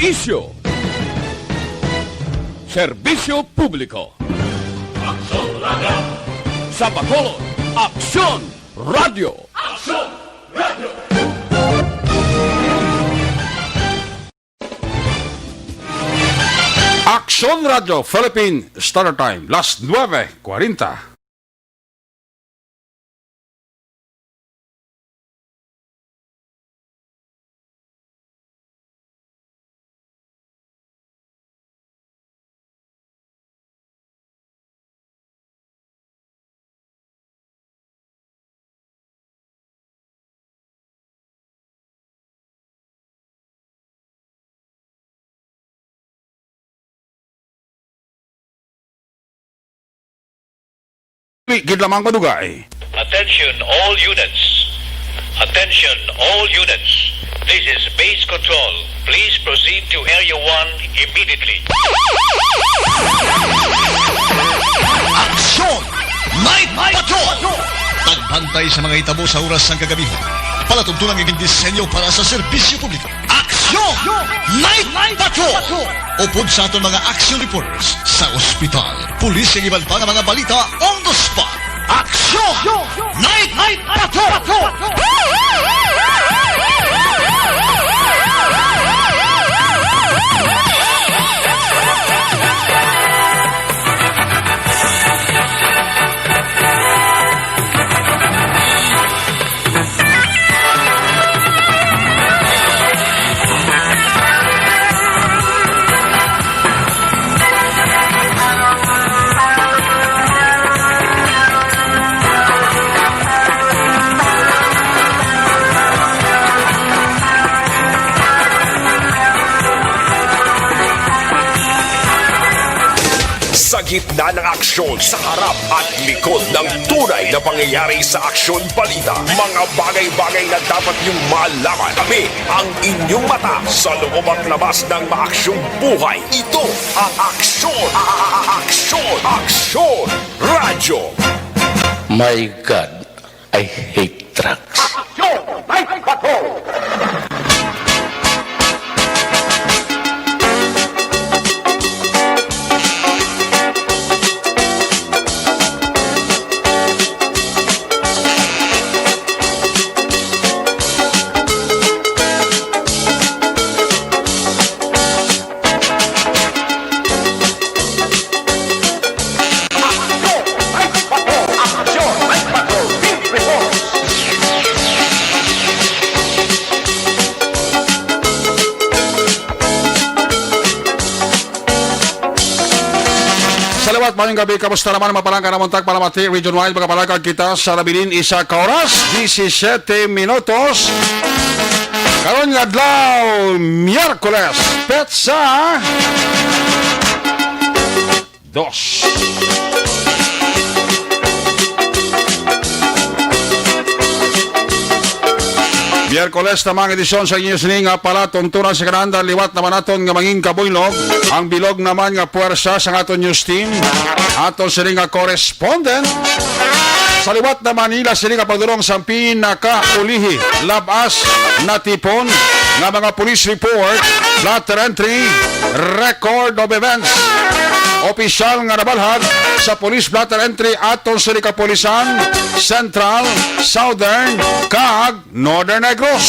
Isyo. Serbisyo publiko. Aksyon Radio! Sa Bacolod, Aksyon Radio. Aksyon Radio! Aksyon Radio Philippine Standard Time, las 9:40. Gid lamang madugay. Attention all units. Attention all units. This is base control. Please proceed to Area 1 immediately. Aksyon! Night Patrol! Tagbantay sa mga itabo sa oras ng kagabihan. Palatuntunang iging disenyo para sa serbisyo publiko. Aksyon! Night Patrol! Upod sa aton mga action reporters sa ospital, pulis ang iban pa ng mga balita on the spot. Aksyon! Night Patrol! Sa gitna ng aksyon, sa harap at likod ng tunay na pangyayari sa aksyon balita, mga bagay-bagay na dapat niyong malaman. Kami ang inyong mata sa loob at labas ng maaksyong buhay. Ito ang Aksyon! Aksyon Radio! My God, I hate trucks. Aksyon! Night Patrol! Salawat, mayong gabi, kamusta naman mapalangka na muntag palamati, Region Wide, magapalangkag kita sa Labilin, isa ka oras, 17 minutos. Karon nga adlaw, Miyerkules, petsa 2. Miyerkules na mga edisyon sa inyo sining nga pala tuntunan sa kananda liwat naman naton nga manging kabuylog ang bilog naman nga puwersa sa aton news team aton sining nga correspondent sa liwat na Manila sining nga pagdurong sa pinakaulihi labas na tipon nga mga police report, letter entry, record of events. Opisyal nga nabalhag sa police blatter entry aton sa Kapulisan, Central, Southern, kag Northern Negros.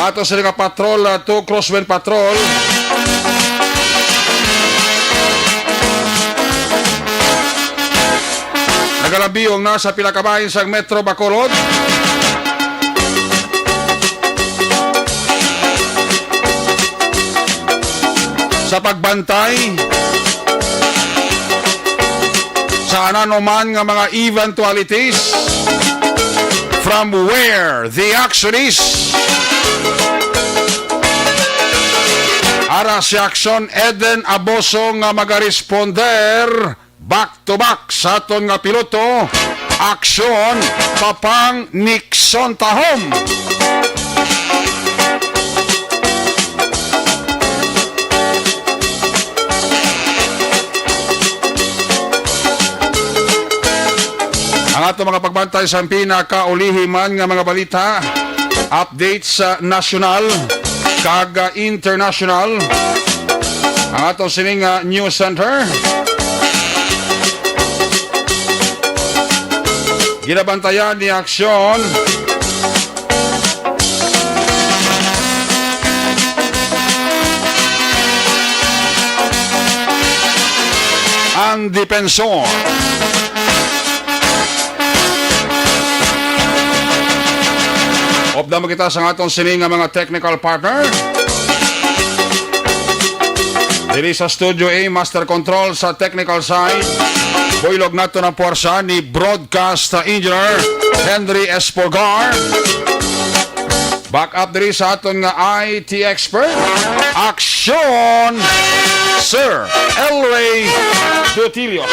Aton sa Patrol 2 Crosswind Patrol nagalabiyong na sa pilakabahin sa Metro Bacolod. Sa pagbantay sa ananuman nga mga eventualities from where the action is. Ara si Aksyon Eden Aboso nga magaresponder back to back sa aton nga piloto. Aksyon Papang Nixon Tahom. Ato mga pagbantay sa pinakaulihiman nga mga balita, updates sa national kag international. Ang atong sining news center. Ginabantayan ni aksyon ang depensor. Opda mo kita sa atong sining nga mga technical partner. Dili sa Studio A, Master Control sa technical side. Buylog nato ng puwersa ni Broadcast Engineer Henry Esporgar. Back up diri sa aton nga IT expert. Aksyon! Sir Elray Dutilio.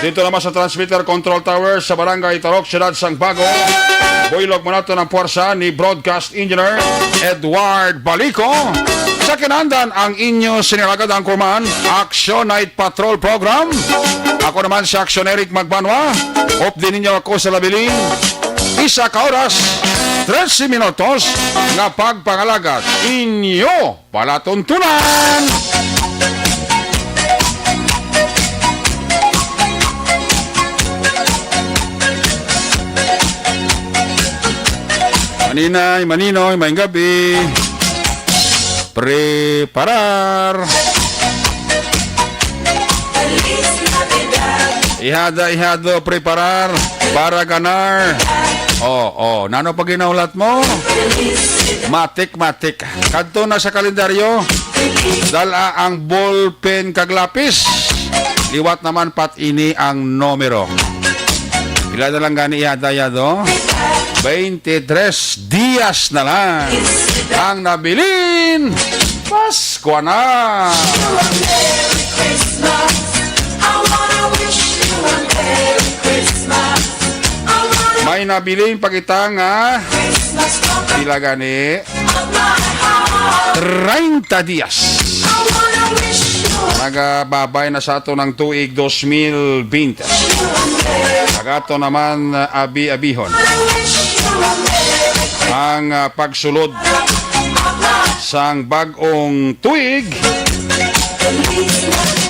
Dito naman sa transmitter control tower sa Barangay Tarok, Siyudad Sangbago. Buylog mo nato ng puwersa ni Broadcast Engineer Edward Balico. Sa kinandan ang inyo sinilagad ang kurman Action Night Patrol Program. Ako naman si Action Eric Magbanwa. Op din ninyo ako sa labiling. Isa ka oras, 13 minutos nga pagpangalagat inyo palatuntunan. Maninay, maninoy, maing gabi. Preparar. Ihado, preparar. Para ganar. Nano pag ginaulat mo? Matik. Kadto na sa kalendaryo. Dala ang ballpen kag lapis. Liwat naman pat ini ang numero. Pila na lang gani ihada-yado? 23 días na lang ang nabilin. Pasko na! May nabilin pakita nga pila gani 30 días. Nagababay na sa ato ng tuig 2020. Agato naman abi-abihon ang pagsulod sang bagong tuig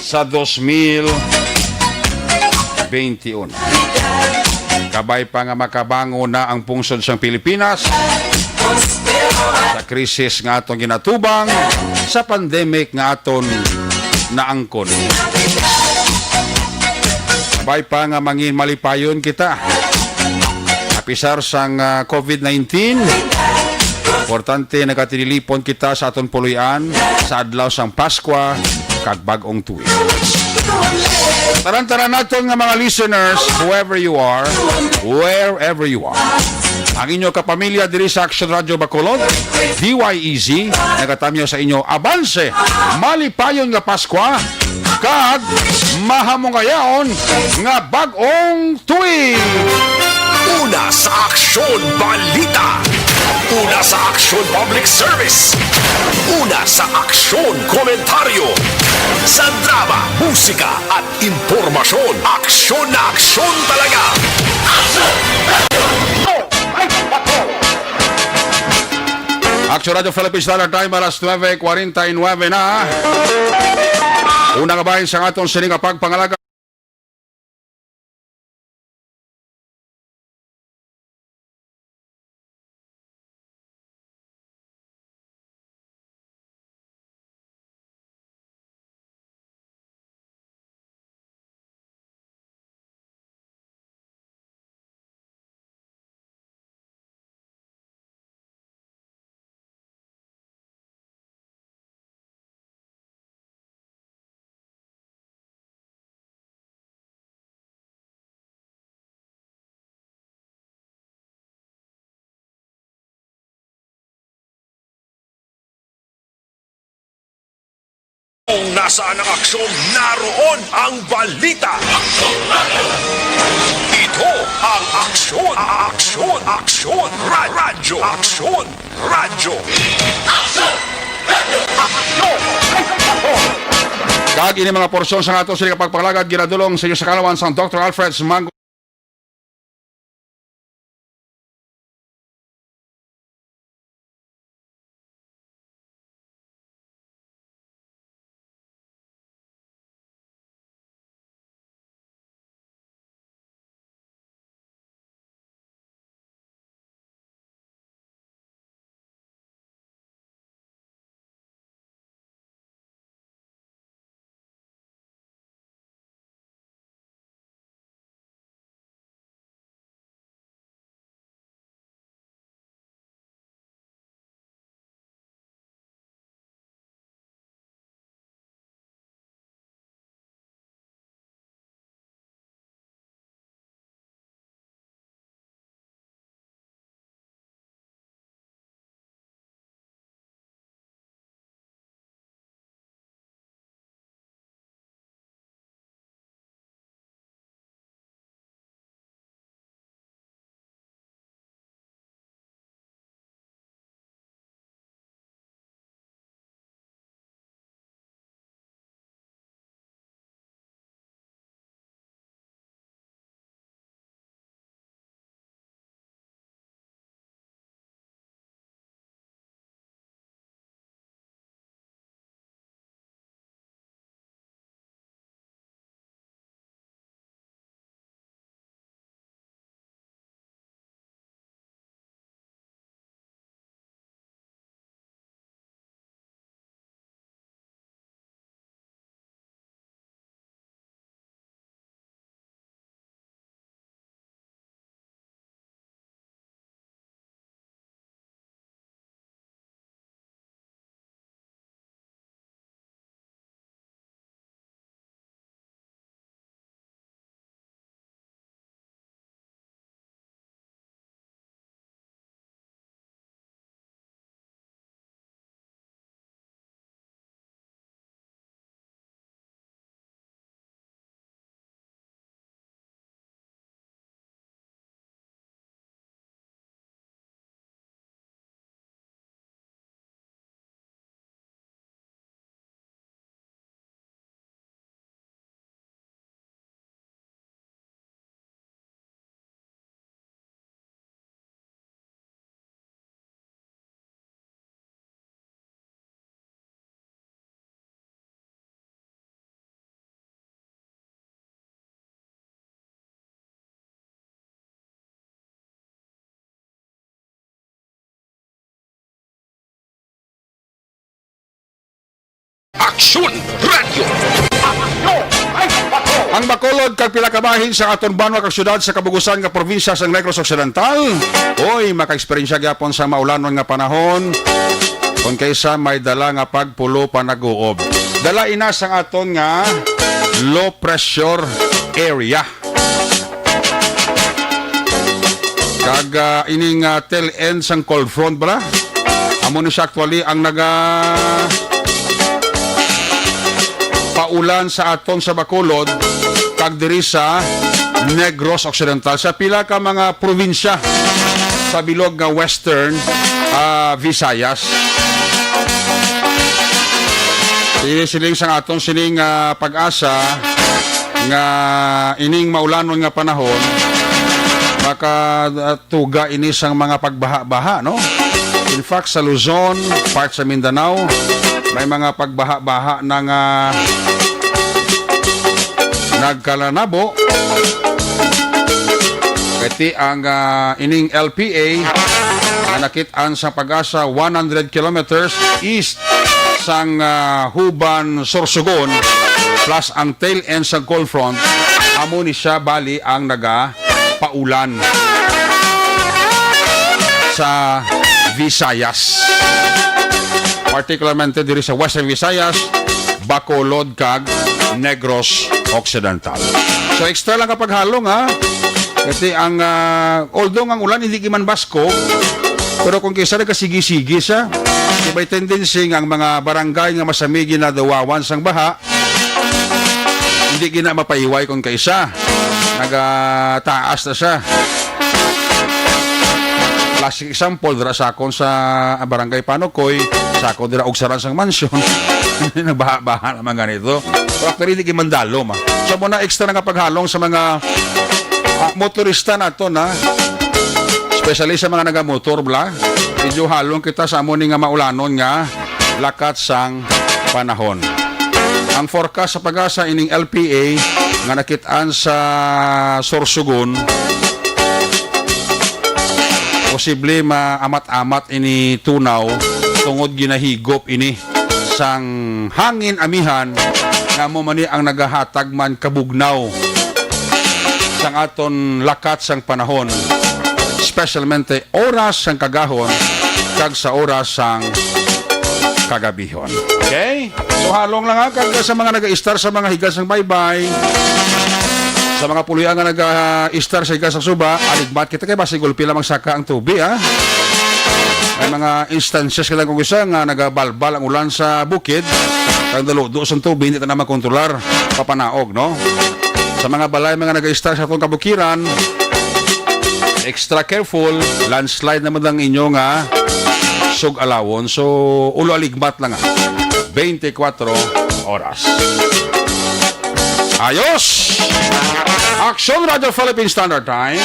sa 2021. Kabay pa nga makabango na ang pungsod sang Pilipinas sa krisis nga atong ginatubang, sa pandemic nga aton naangkon. Kabay pa nga mangin malipayon kita. Apisar sang COVID-19, importante nagatinilipon kita sa aton puluyan sa adlaw sang Paskwa kag bagong tuig. Taran-taran naton nga mga listeners, whoever you are, wherever you are. Ang inyo kapamilya diri sa Action Radio Bacolod, DYEZ, nagatamyo sa inyo abanse, malipayon nga Paskwa, kag mahamongayaon nga bagong tuig. Una sa Aksyon Balita. Una sa Aksyon Public Service. Una sa Aksyon Komentaryo. Sa drama, musika at impormasyon. Aksyon na aksyon talaga. Action Radio Philippines Standard Time, alas 9:49 na. Una nga bahin sa aton sining pagpangalaga. Kung nasaan ang aksyon, naroon ang balita. Ito ang aksyon, radyo. Aksyon, radyo. Aksyon, radyo. Kag ini mga porsyon sa ato sila pagpalagad ginadulong sa inyo sa kalawan sang Dr. Alfred Mango. Aksyon Radio. Ang Bacolod kag pila ka bahin sa aton banwa kag syudad sa kabugusan nga probinsya sa Negros Occidental. Oy, maka-eksperyensya gyapon sa maulanon nga panahon. Kung kaysa may dala nga pagpulo pa nag-uob. Dala ina sang aton nga low pressure area. Kag ining tail end sang cold front bala. Amo ni siya actually ang paulan sa aton sa Bacolod kag diri sa Negros Occidental sa pila ka mga probinsya sa bilog nga Western Visayas. Siling sa aton sining pag-asa nga ining maulanon nga panahon makatuga ini sang mga pagbaha-baha, no? In fact, sa Luzon, part sa Mindanao, may mga pagbaha-baha ng nagkalanabo. Kati ang ining LPA na nakitaan sa pag-asa 100 kilometers east sang Huban, Sorsogon plus ang tail end sa cold front amo ni siya bali ang paulan sa Visayas, particularmente diri sa Western Visayas, Bacolod kag Negros Occidental. So extra lang kapag halong kasi ang although ang ulan hindi man basko, pero kung kaysa nagkasigi-sigi siya, may tendency ang mga barangay nga masamigi na dawawan sang baha, hindi gina mapaiway kung kaysa nagataas na siya. classic example dira sa akon sa barangay Panokoy, sa ako dira og Saransang Mansion. Nagbaha-baha naman ganito. Pero actually di mandalo ma. So mo na extra nga paghalong sa mga motorista nato na especially sa mga nagamotor bla. Medyo halong kita sa amo ni nga maulanon nga lakat sang panahon. Ang forecast sa pag-asa ining LPA nga nakitaan sa Sorsogon, posible maamat-amat ini tunaw tungod ginahigop ini sang hangin amihan nga mo mani ang nagahatag man kabugnaw sang aton lakat sang panahon, especialmente oras sang kagahon kag sa oras sang kagabihon. Okay? So halong lang kag sa mga naga-star sa mga higas ng baybay, sa mga pulian nga naga-star sa higas ng suba, aligmat kita kay basi gulpi lamang saka ang tubi ha. May mga instances kailan kung isa nga nagabalbal ang ulan sa bukid, kag daludo sa tubi hindi ta na makontrolar papanaog no. Sa mga balay mga naga-star sa atong kabukiran, extra careful, landslide naman ang inyo nga sug-alawon. So, ulo aligmat lang 24 oras. Ayos! Action Radio Philippine Standard Time.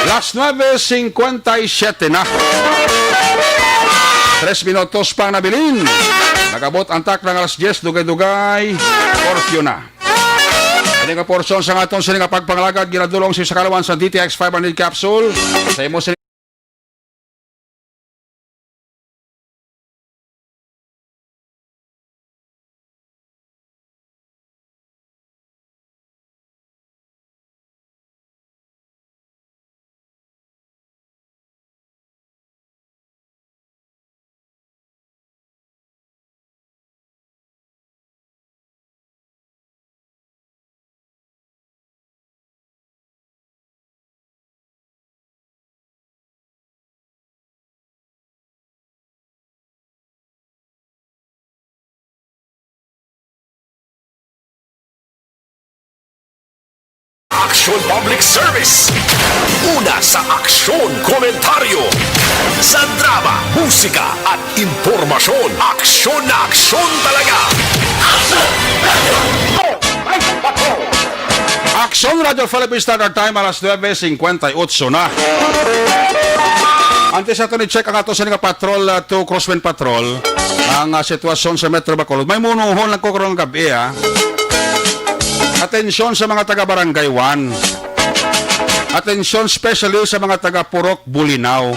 Las 9:57 na. 3 minutos pang nabilin. Nagabot ang tak ng alas 10, dugay-dugay, curfew na. Ini nga porsyon sa aton sa nga pagpangalagad ginadulong si Sakalawan sa DTX 500 capsule. Sa imo sa Action Public Service. Una sa aksyon, komentaryo. Sa drama, musika at impormasyon. Aksyon na aksyon talaga. Action Radio Philippine Standard Time alas 9:58 na. Antes nato ni check ang ato sa nga patrol to Crosswind Patrol ang sitwasyon sa Metro Bacolod. May munuhon lang ko karong gabi ha. Atensyon sa mga taga Barangay 1. Atensyon especially sa mga taga Purok, Bulinaw.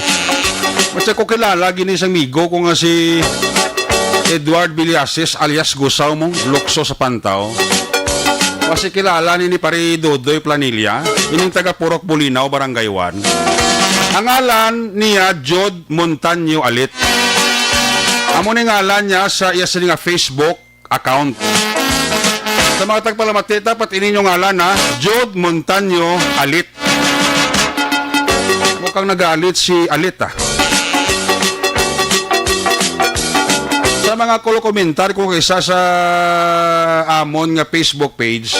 Kasi ko kilala gini sang migo ko nga si Edward Villasis alias Gusaw mong Lukso sa Pantaw. Kasi kilala ni pari Dodoy Planilla, ining taga Purok, Bulinaw, Barangay 1. Ang ngalan niya Jod Montaño Alit. Amo ni ngalan niya sa iya sa nga Facebook account. Sa mga tagpalamati, dapat ininyo ngalan na Jod Montaño Alit. Mukhang nag-alit si Alit Sa mga komentar ko kaysa sa amon nga Facebook page,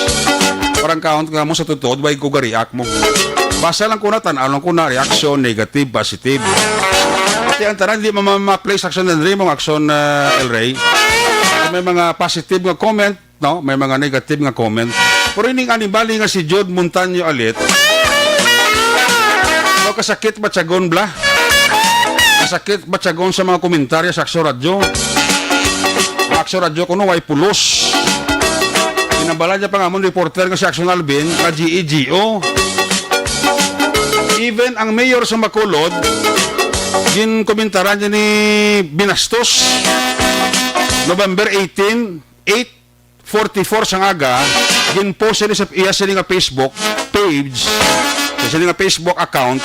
parang count nga mo sa tutod, wag ko ga-react mo. Basa lang ko na, tanaw lang ko na, reaction, negative, positive. Kasi ang tanan, hindi ma-place action ng rin mong action El Rey. May mga positive nga comment, no? May mga negative nga comment. Pero ining animali nga si Jod Montaño Alit, no, kasakit ba tiyagon bla? Kasakit ba tiyagon sa mga komentarya sa Aksyon Radio? Ang Aksyon Radio ko no, ay pulos. Pinabala niya pa nga mong reporter nga si Aksyon Alvin, ka GEGO. Even ang mayor sa Bacolod, gin komentaran niya ni Binastos, November 18, 8:44 sang aga, gin-post sa iya sa nga Facebook page, sa nga Facebook account,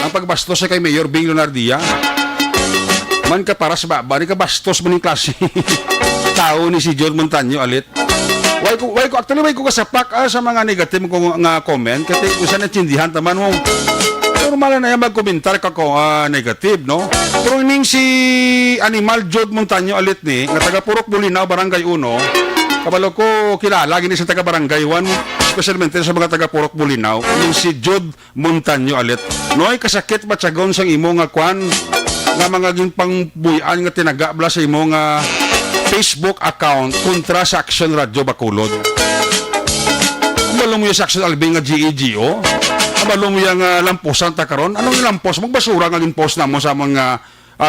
ang pagbastos sa kay Mayor Bing Leonardia. Man ka para sa baba, ni ka bastos man yung klase. Tao ni si Jod Montaño Alit. Why ko kasapak sa mga negative ko nga comment, kasi kung saan natsindihan taman mo. Normal na yan mag-komentar ka ko negative, no? Pero ining si Animal Jod Montaño Alit ni, nga taga Purok Bulinaw, Barangay 1, Kabalo ko kilala gini sa taga Barangay 1, especialmente sa mga taga Purok Bulinaw, yung si Jude Montaño alit. Noy kasakit ba tiyagon sang imo nga kwan nga mga gin pangbuyan nga tinagabla sa imo nga Facebook account kontra sa Action Radio Bacolod. Kabalo mo yung sa Action Albi nga GEGO? Kabalo mo yung lamposan ta karon? Anong lampos? Magbasura nga gin post na mo sa mga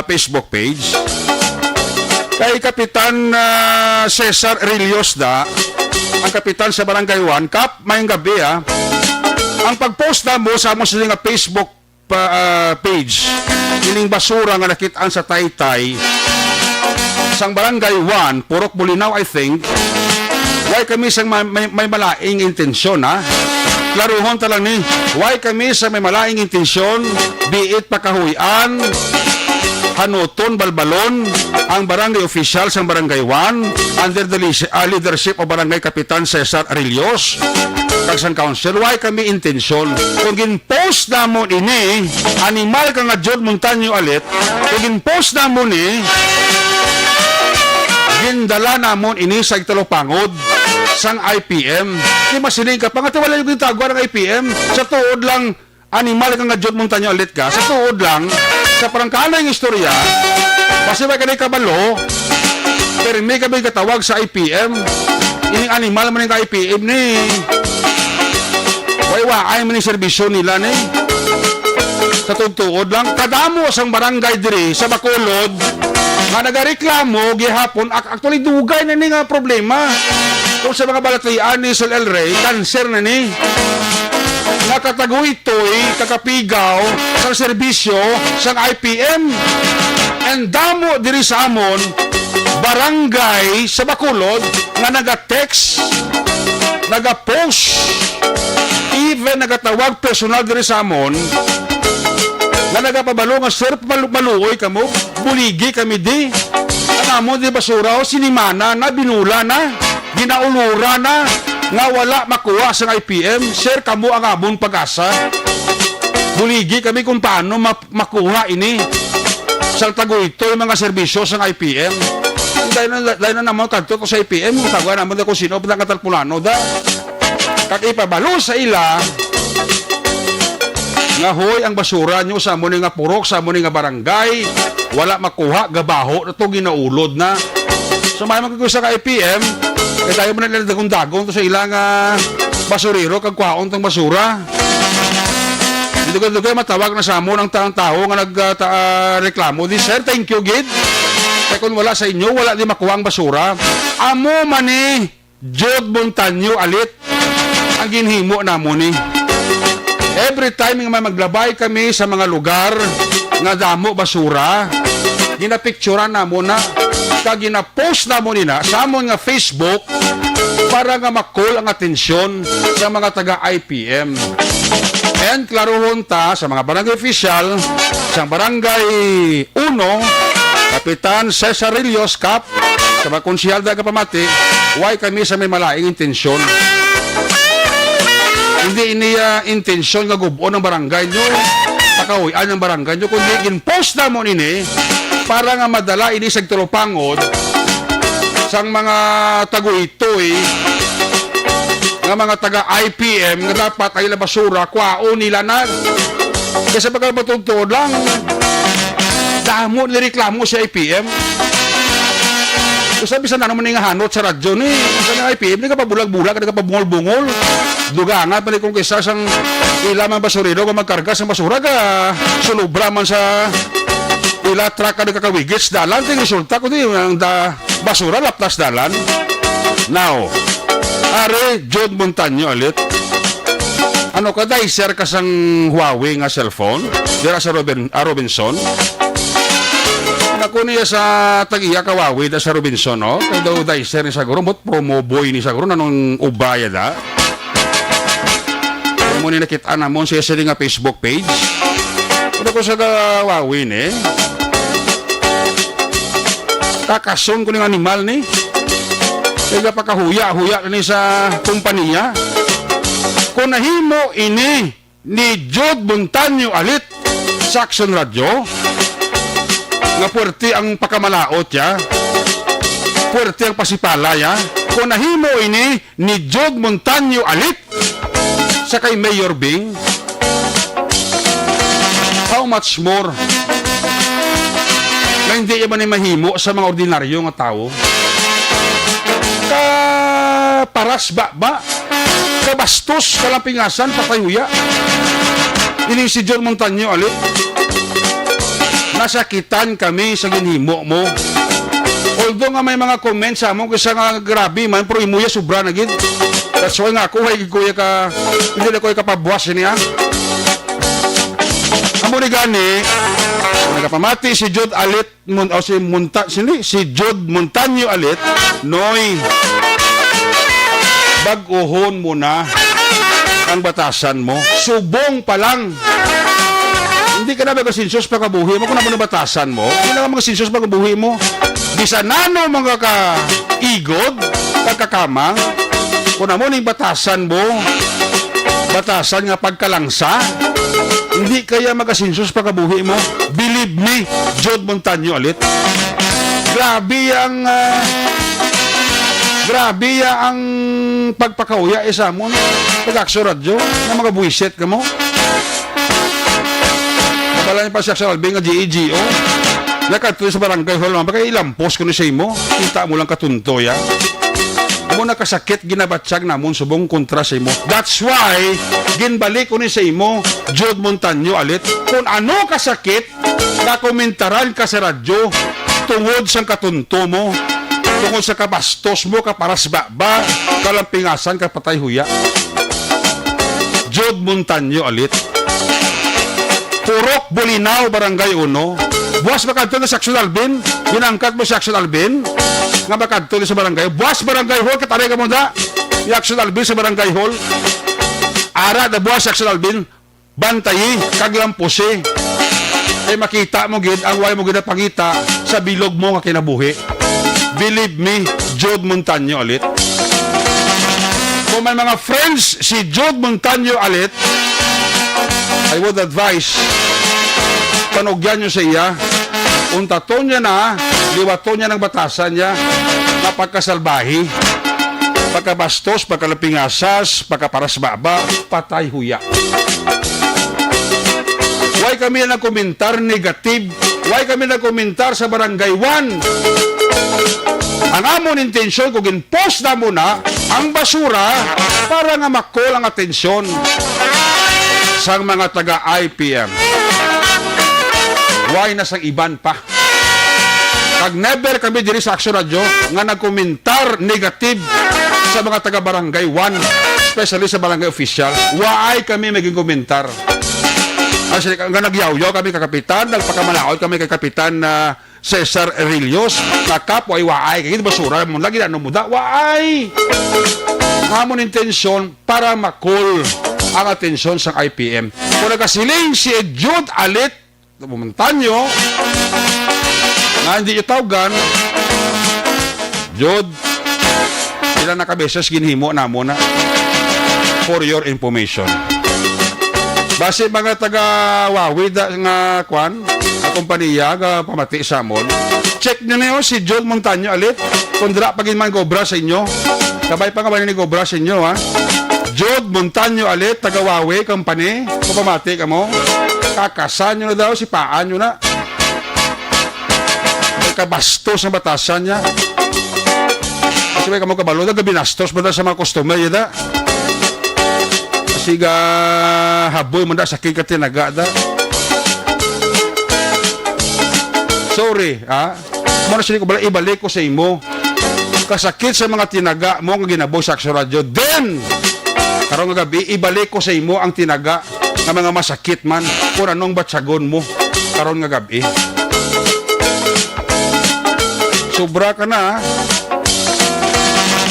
Facebook page. Kay Kapitan Cesar Rillos da, ang kapitan sa Barangay 1, Kap, mayong gabi ang pagpost na mo sa mo nga Facebook page, ining basura nga nakitaan sa Taytay, sang Barangay 1, Purok Bulinaw, I think, why kami sang may malaing intensyon, Klaruhon talang ni, why kami sa may malaing intensyon, biit pakahuyan, hanuton, balbalon, ang barangay official sa Barangay 1 under the leadership of Barangay Kapitan Cesar Rillos Kagsang Council, why kami intensyon kung ginpost na mo ini animal ka nga Jude Montaño alit, kung ginpost na mo ni gindala na mo ini sa Italopangod sang IPM, di masiling ka pa nga wala yung gintagwa ng IPM sa tuod lang animal ka nga Jude Montaño alit ka, sa tuod lang sa parangkala yung istorya, kasi may kanay kabalo, pero may kami katawag sa IPM, ining animal man yung IPM ni, ay man yung serbisyo nila ni, sa tugtuod lang, kadamo sang barangay diri sa Bacolod, nga nagareklamo, gihapon, actually dugay na ni nga problema, kung sa mga balatian ni Sol El Rey, cancer na ni, nakatago ito'y kakapigaw sa serbisyo sa IPM. And damo diri sa amon barangay sa Bacolod nga naga-text, naga-post, even nagatawag personal diri sa amon nga nagapabalo nga sir maluoy kamo, buligi kami di. Ang amon di basura o sinimana na, binula na, ginaulura na, nga wala makuha sa IPM, sir, kamo ang amon pag-asa. Buligi kami kung paano makuha ini. Saltago ito yung mga serbisyo sa IPM. Dahil na naman kanto sa IPM, tagwa naman na kung sino, patang katalpulano da. Kag ipabalo sa ila, nga hoy, ang basura nyo sa amon nga purok, sa amon nga barangay, wala makuha, gabaho, na ito ginaulod na. So may magkukusa ka IPM, kaya tayo mo na nila dagong-dagong sa ilang basurero, kagkwaon tong basura. Dito kayo matawag na sa amon ang tao nga nagreklamo. Di sir, thank you, gid. Kaya kung wala sa inyo, wala di makuha ang basura. Amo man ni Jude Montaño alit ang ginhimo na mo ni. Every time nga maglabay kami sa mga lugar nga damo basura, ginapicturean na mo na, kag gina-post na mo nina sa amon nga Facebook para nga makul ang atensyon sa mga taga-IPM. And klarohon ta sa mga barangay official, sa Barangay 1, Kapitan Cesar Rillos, Kap, sa mga konsyal da kapamati, why kami sa may malaing intensyon. Hindi iniya intensyon nga gubon ng barangay nyo, pakahuyan ng barangay nyo, kundi ginpost na mo nini para nga madala ini sa Tulopangod sang mga tagu-itoy nga mga taga-IPM nga dapat ay basura kwao nila na kasi pagka matutod lang damo nireklamo sa IPM. So sabi sa naman nga hanot sa radyo ni sa IPM, hindi ka pa bulag-bulag, hindi ka pa bungol-bungol, duga nga pa ni kung kisa sang ilamang basurero ka magkarga sa basura ka sulubra man sa ila truck ka kakawigits dalan, ting resulta ko di ang basura laptas dalan. Now, are Jude Montaño alit, ano ka dahil share ka sang Huawei nga cellphone dira sa Robinson. Ako niya sa tag-iya ka Huawei da sa Robinson, no? Kaya daw dahil share ni Saguro, mot promo boy ni Saguro, nanong ubaya da. Kaya mo ni nakita na mo siya sa nga Facebook page. Kaya ko sa Huawei ni, kakason ko ng animal ni. Kaya pakahuya-huya ni sa kumpanya. Kung nahimo ini ni Jude Montaño alit sa Action Radio, nga puwerte ang pakamalaot ya, puwerte ang pasipala ya, Kung nahimo ini ni Jod Montaño Alit sa kay Mayor Bing, how much more na hindi man ni mahimo sa mga ordinaryo nga tao? Ka paras ba? Kabastos, kalampingasan, patayuya. Ini si Jod Montaño Alit. Nasakitan kami sa ginhimo mo. Although nga may mga comments sa mo kasi nga grabe man, pero imuya sobra na gid. That's why nga ako ay kuya ka, hindi na ko kapabuwas niya. Amo ni gani, nagapamati si Jod Alit si Jod Montaño Alit, noy bag-ohon mo na ang batasan mo. Subong pa lang. Hindi ka na magasinsos pagkabuhi mo. Kung naman ang batasan mo, hindi na magasinsos pagkabuhi mo. Bisa nano mga ka-igod, pagkakamang, kung naman yung batasan mo, batasan nga pagkalangsa, hindi kaya magasinsos pagkabuhi mo. Believe me, Jod Montaño Alit. Grabe ang pagpakauya isa mo. Pag-aksyo radyo, na mga buwisit ka mo. Wala niya pa siya sa Albing nga GEGO. Nakatuloy sa barangay hall naman. Kaya ilampos ko ni sa imo. Kita mo lang katunto ya. Mo nakasakit ginabatsyag namon subong kontra sa imo. That's why ginbalik ko ni sa imo Jod Montaño Alit. Kung ano kasakit na komentaran ka sa radyo tungod sa katunto mo, tungod sa kabastos mo, kaparas ba, kalampingasan, kapatay huya. Jod Montaño Alit. Purok Bulinaw, Barangay 1. Buwas makadto na sa Action Albin. Ginangkat mo sa Action Albin. Nga makadto sa barangay. Buwas Barangay Hall. Katari ka mo da. Yung Action Albin sa Barangay Hall. Ara na buwas sa Action Albin. Bantayi. Kaglampose. Eh makita mo gid. Ang way mo gid pangita sa bilog mo nga kinabuhi. Believe me, Jod Montaño Alit. Kung may mga friends si Jod Montaño Alit, I would advise, panugyan nyo sa iya, untaton niya na, liwaton niya ng batasan niya, napagkasalbahi, pagkabastos, pagkalapingasas, pagkaparasbaba, patay huya. Why kami nagkomentar negative? Why kami nagkomentar sa Barangay 1? Ang amon intensyon, kung ginpost na muna ang basura para nga makol ang atensyon sa mga taga-IPM. Why nasang iban pa? Pag never kami diri sa Action Radio nga nagkomentar negative sa mga taga-Barangay 1, especially sa Barangay Official, why kami maging komentar? Kasi nga nagyaw-yaw kami kakapitan, nagpakamalaot kami kay Kapitan Cesar Arillos, nakapwa ay waay, kaya basura mo lagi na numuda, waay! Hamon intensyon para makul ang atensyon sa IPM. Kung nagkasiling si Jod Alit, Montaño, na hindi yung tawagan, Jod, ilan na kabeses ginhimo na muna for your information. Base mga taga-Wawi nga kwan, na kompanya, nga pamati sa amon, check nyo na yun si Jod Montaño Alit, kung dira pagin man gobra sa inyo, kabay pa nga ba ni gobra sa inyo, ha? Jod Montaño Alit, taga-Wawi, company, kung pamati ka mo, kakasan nyo na daw, sipaan nyo na. Kabastos ang batasan niya. Kasi may kamo kabalo, nagabinastos mo na sa mga customer, yada. Siga haboy mo na sa kikatinaga da. Sorry, ha? Muna sila ko bala ibalik ko sa imo. Kasakit sa mga tinaga mo nga ginaboy sa Action Radio. Then, karong nga gabi, ibalik ko sa imo ang tinaga ng mga masakit man kung anong batsagon mo karong nga gabi. Sobra ka na, ha?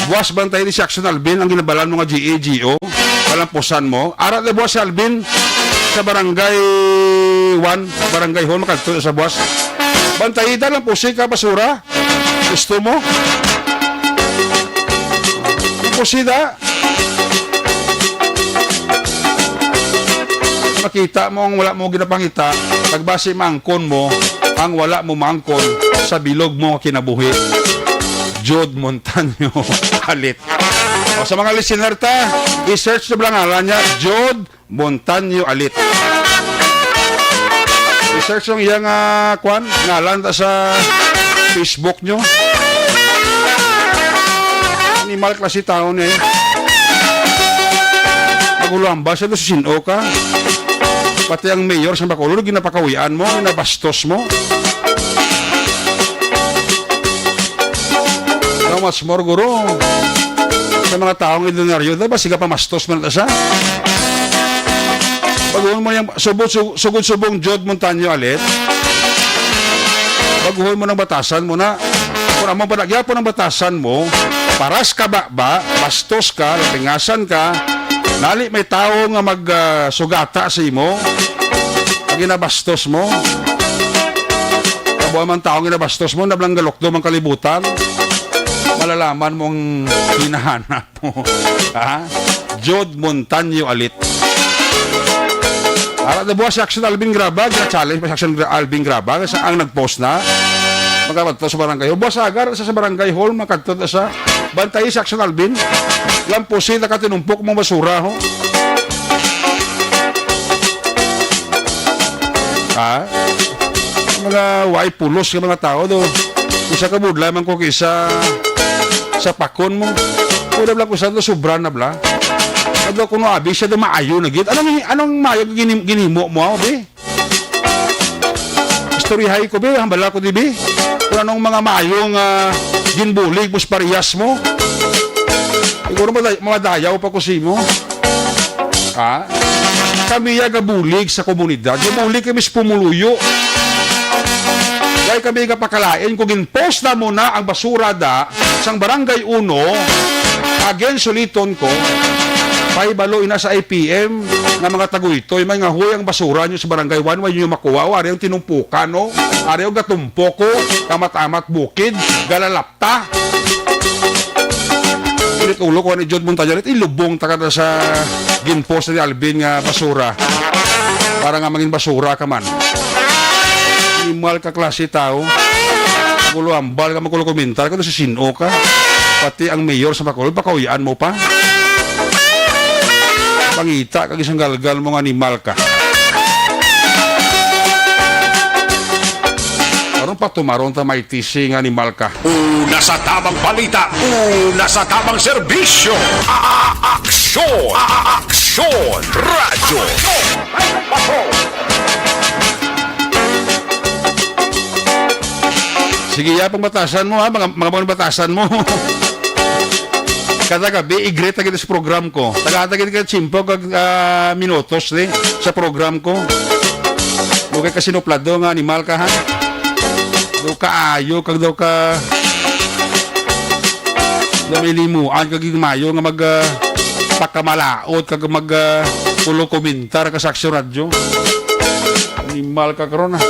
Buwas bantay ni si Action Albin ang ginabalan mo nga GEGO. Kalampusan mo. Arat na buwas si Albin sa Barangay 1, Barangay Hall, makadto sa buwas. Bantayida lang po ka basura. Gusto mo? Pusida. Makita mo ang wala mo ginapangita. Pagbase mangkon mo, ang wala mo mangkon sa bilog mo kinabuhi. Jude Montaño Alit. O sa mga listener ta, i-search na lang ngalan niya, Jude Montaño Alit. I-search yung iyang ngalan ta sa Facebook nyo. Animal klase tao niya eh. Maguluhan ba siya doon sa sino ka? Pati ang mayor sa Bacolod, ginapakawian mo, ginabastos mo. How much more, guro? Sa mga taong idonaryo, diba? Siga pa mastos mo na siya. Baguhon mo yung sugod-subong Jude Montaño Alit. Baguhon mo ng batasan mo na. Kung amang panagya po ng batasan mo, paras ka ba, bastos ka, lapingasan ka, nali may tao nga magsugata sa imo, ginabastos mo. Kabuha man tao ginabastos mo, nablang galokdo mang kalibutan, malalaman mong hinahanap mo. Ha? Jude Montaño Alit. Para na buha si Action Alvin Grabag, na-challenge pa si Action Alvin Grabag, ang nag-post na, magkabato sa barangay. O buha sa agar, sa barangay hall, makadto sa bantay si Action Alvin, lampusin na katinumpok mong basura, ho. Ha? Mga white pulos ka mga tao, do. Isa ka budla, man ko kisa sa pakon mo. O na bla ko sa do, sobra na bla. Kadlo kuno abi siya do maayo na gid. Anong maayo ginimo mo be? Istoryahay ko be, hambala ko di be. Kung anong mga maayong ginbulig mos parehas mo. Siguro mga dayaw pa ko si mo. Ha? Kami yaga bulig sa komunidad. Bulig kami sa pumuluyo. Dahil kami kapakalain kung ginpost na mo na ang basura da sang barangay 1 again suliton ko pay balo ina sa IPM nga mga taguytoy may nga huy ang basura nyo sa barangay 1 way nyo makuha o ari ang tinumpukan no ari ang gatumpoko kamat-amat bukid galalapta ulit ulo ko ni Jude Montaño Alit ilubong takada sa ginpost ni Alvin nga basura para nga maging basura ka man animal ka klase tao gulo ambal ka magkulo komentar ka si sino ka pati ang mayor sa Bacolod pakawiyaan mo pa pangita kag isang galgal mong animal ka. Aron pa tumaron ta may tising animal ka. Una sa tamang balita, una sa tamang serbisyo. Aksyon! Aksyon! Radyo! Sige ya pangbatasan mo ha, mga pangbatasan mo. Kada gabi, i-greet agad sa program ko. Tagatagad ka chimpo kag minutos sa program ko. Lugay ka sinuplado nga animal ka ha. Do ka ayo kag do ka damilimuan kag mayo nga mag pakamalaot kag mag tulo komentar ka sa Aksyon Radyo. Animal ka karon ha.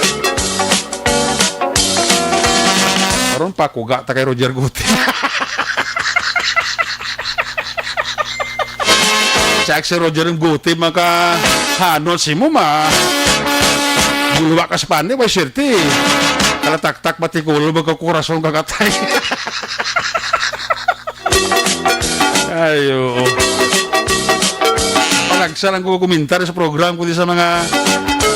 Karon pa kuga ta kay Roger Guti. Sa Aksyon Roger Guti maka hanon si mo ma buluwa ka sa pani may sirti kalatak-tak matikulo magkakurason kakatay. Ayo palagsa lang ko komentar sa program ko di sa mga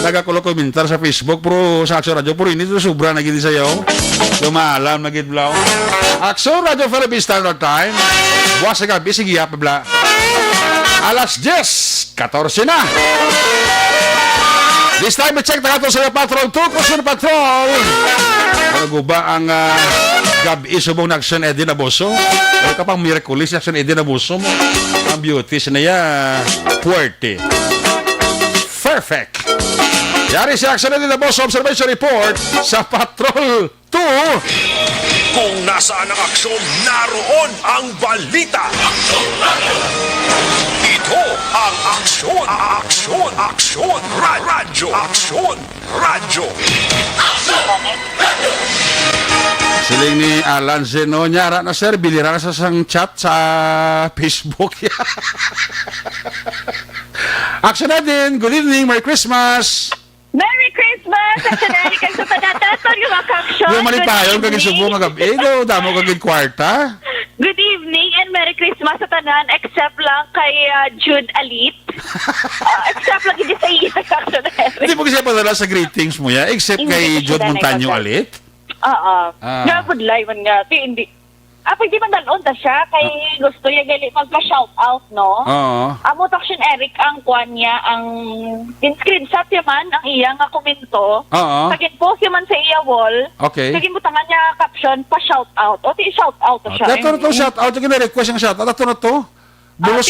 nagakulo komentar sa Facebook pero sa Aksyon Radyo pero ini to sobra na gini sayo lumalam na gid blaw Aksyon Radyo Philippine Standard Time buwas sa gabi sige pa bla alas 10:14 na. This time, check na ito sa Patrol 2, Kusur Patrol. Ano ba ang gabi subong na Action Eddie Naboso? Ano ka pang miraculous Action Eddie Naboso mo? Ang beauty siya na yan, puwerte. Perfect. Yari si Action Eddie Naboso Observation Report sa Patrol 2. Kung nasaan ang aksyon, naroon ang balita. Ito ang aksyon, aksyon, aksyon, radyo, aksyon, radyo. Siling ni Alan Zeno, nyara na sir, bilira na sa sang chat sa Facebook. Action na din, good evening, Merry Christmas! Merry Christmas! Action Eric ang sa panataton yung mga kaksyon. Yung malipayon kag subong nga gabi. Ikaw damo kag kwarta. Good evening and Merry Christmas sa tanan except lang kay Jude Alit. Except lang hindi sa iya Action Eric. Hindi mo kasi padala sa greetings mo ya except Hindi kay ko Jude siya Montaño nanay Alit. Oo. Ah. Nga good live nga. Hindi. Pag di man dalon ta siya kay gusto niya gali magpa-shout out no. Oo. Amo Action Eric ang kwan niya ang in-screenshot yaman ang iya nga komento. Oo. Kagin post yaman sa iya wall. Okay. Kagin butangan niya caption pa-shout out. O ti shout out to siya. Dato to shout out yung request ng shout out ato na to. Bulos,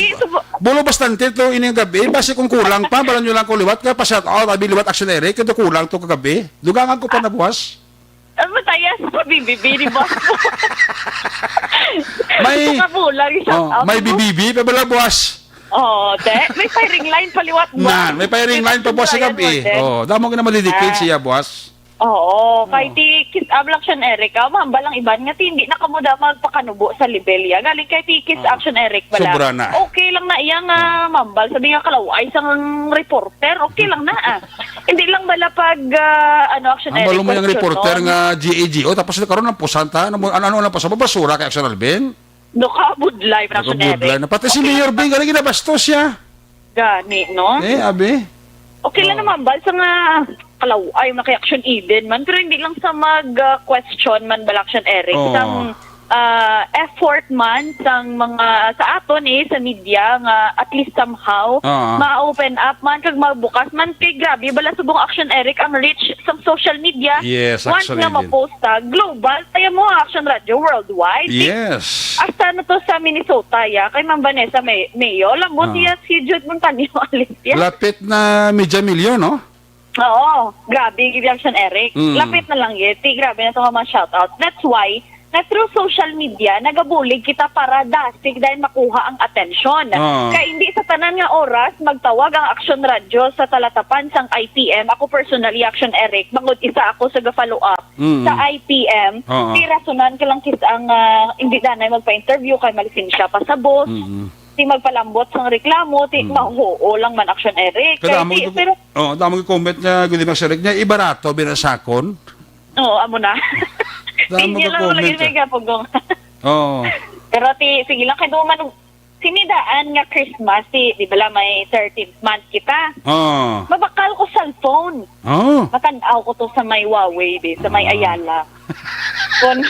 bulo bastante to ining gabi base kung kulang pa balan nyo lang ko liwat kaya pa shout out abi liwat Action Eric ito kulang to kagabi. Dugangan ko pa na buwas. Matayas sa bibibi ni boss. May shout out. may bibibi pa bala buwas. Te. May firing line paliwat mo. May firing line pa buwas sa gabi. Damo ka na malidikit siya buwas. Oo, kay ti Kiss Action Eric, mahamba lang iban nga ti hindi na kamo da magpakanubo sa Libelia. Galing kay ti Kiss Action Eric bala. Sobra na. Okay lang na iya nga mambal sabi nga kalaway sang reporter, okay lang na Hindi lang bala pag Action Ang Eric. balo mo yung question, reporter no? nga GAGO tapos nagkaroon ng pusanta ano lang pa sa basura kay Action Alvin. No ka live na Action Nakabudlay Eric. na pati si Mayor Bing galing ginabastos siya. Gani, no? Abi. Okay lang naman ba sa nga kalaway na kay Action Eden man pero hindi lang sa mag-question man bala Action Eric. Oo. Sang effort man sang mga sa aton sa media nga at least somehow Oo. ma-open up man kag magbukas man kay grabe bala subong Action Eric ang reach sa social media. Yes, Once actually, nga ma-posta global tayo mo Action Radio worldwide. Yes. Hasta na to sa Minnesota ya kay Ma'am Vanessa Mayo lambot niya si Jude Montaño Alit ya. Lapit na medya milyon, no? Oo, grabe, Action Eric. Mm. Lapit na lang yeti, grabe na ito mga shoutout. That's why, na through social media, nagabulig kita para dasig dahil makuha ang atensyon. Oo. Kaya hindi sa tanan nga oras, magtawag ang Action Radio sa talatapan sang IPM. Ako personally, Action Eric, bangod isa ako sa follow up sa IPM. Oo. Di rasunan ka lang kis ang hindi danay magpa-interview kay malisin siya pa sa boss. Ti magpalambot sang reklamo, ti mahuo lang man Action Eric. Kaya Damo ti- pero damo comment niya gudi Action Eric niya ibarato binasakon. oo, amo na. Damo Hindi ka lang comment. lagi may gapagong. Oo. Pero sige lang kay duman sinidaan nga Christmas, di bala may 13th month kita. Oo. Mabakal ko cellphone. Oo. Matanaw ko to sa may Huawei, sa may Ayala. Kon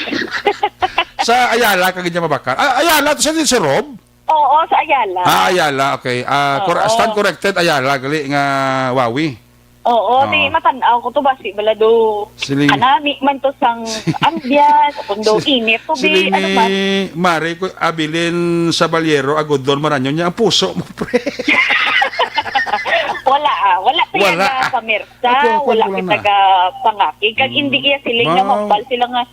Sa Ayala kag niya mabakal. Ayala to sa din si Rob. Oo, sa Ayala. Ayala, okay. Oo. Stand corrected Ayala gali nga Wawi. Oo, Oo. di matanaw ko to basi bala do Siling- anami man to sang ambias, kundo init to Sili bi ano man. ni Mari ko abilin sa Balyero agodon maranyon niya ang puso mo pre. Wala pa yan Wala. na pamirsa, Ako, wala wala kita na. ka pangaki. Kag hindi kaya siling nga Wow. mambal sila nga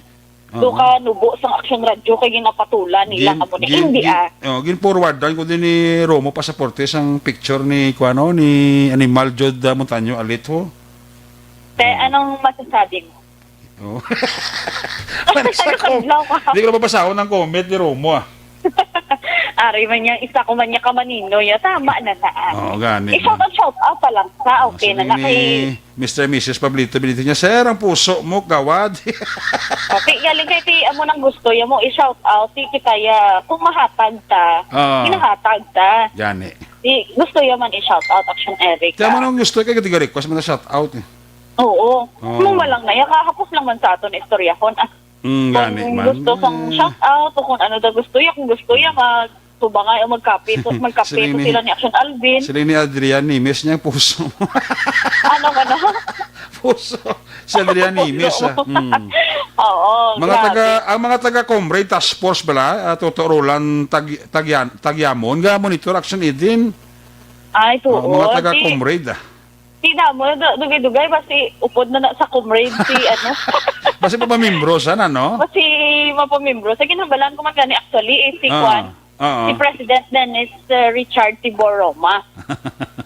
do ka nubo sa Action Radio kay ginapatulan nila amo ni hindi Gin forward dan ko din ni Romo Pasaporte ang picture ni kuano ni Animal Jod Montaño Alit ho. Te, anong masasabi mo? Oh. Nakadlaw ka. Hindi ko na babasahon ng comment ni Romo ah. Ari man niya, isa ko man niya kamanino ya, tama na na. Oo, gani. I-shout out pa lang sa okay na na kay Mr. and Mrs. Pablito Benito niya, sir, ang puso mo, gawad. okay, galing kay ti amo nang gusto ya mo i-shout out ti kita ya kung mahatag ta, ginahatag ta. Gani. Di gusto ya man i-shout out Action Eric. Kaya mo nang gusto, kaya katiga request mo na shout out eh. Oo. Kung walang na, kahapos lang man sa aton istoryahon. Gani Kung man. gusto kang shout out o kung ano daw gusto ya, kung gusto ya magtubangay o magkapito Sila ni- sila ni Action Alvin. Sila ni Adrian Nimes niya, puso mo. Ano. puso. Si Adrian Nimes ah. Oo. Ang mga taga Comrade Task Force bala, Toto Roland Tagyamon, ga monitor Action Eden. Ay, to. Mga taga Comrade ah. Tina mo, dugay-dugay, basi upod na sa comrade si ano. Basta pa pamimbro sana, no? Basi mapamimbro. Sa ginambalan ko man gani actually, si Juan. Oo. Si President Dennis Richard Tibor Roma.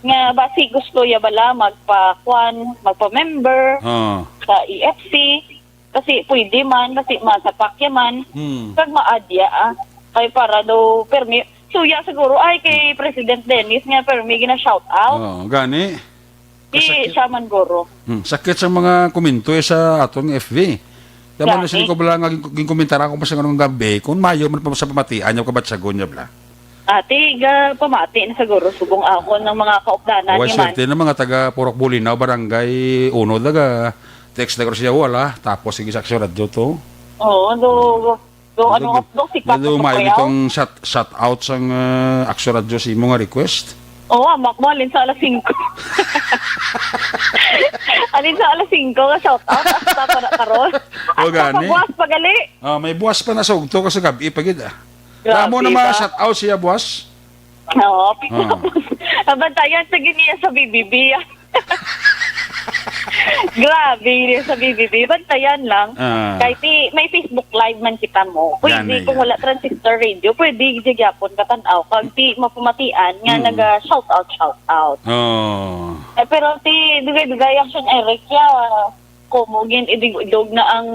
Nga basi gusto ya bala magpa-member sa EFC kasi pwede man kasi masapak ya man pag maadya kay para do permi suya siguro ay kay President Dennis nga permi gina shout out. Gani. Di siya man guro. Sakit sa mga komento sa aton FB. Daman na Grabe. sila ko bala nga ging komentar ako pa sa ganung gabi kung mayo man pa sa pamatian niya kabatsagon niya bala. Ate, pamati na siguro subong ako ng mga kaupdanan Huwag ni man. swerte ng mga taga Purok Bulinaw, Barangay Uno, daga text na ko siya wala, tapos sige sa aksyon radyo to. Oo, sikat Dado na mayo kayaw. itong shout out sa aksyon radyo si mga request. Oo, makmalin sa alas 5. Alin sa alas 5 ka shout out hasta para karon. O, gani. Buwas pagali. May buwas pa na sa ugto kasi gabi pagid ah. Grabe Damo na mga ba? shout out siya buwas. Oo, abantayan sa giniya sa BBB. Grabe rin sa BBB. Bantayan lang. Kahit may Facebook Live man kita mo. Pwede, Yan, kung wala transistor radio, pwede gyapon katanaw. Kag ti mapumatian nga naga-shout out. Oh. Pero ti dugay-dugay action Eric ya kumugin idig-idog na ang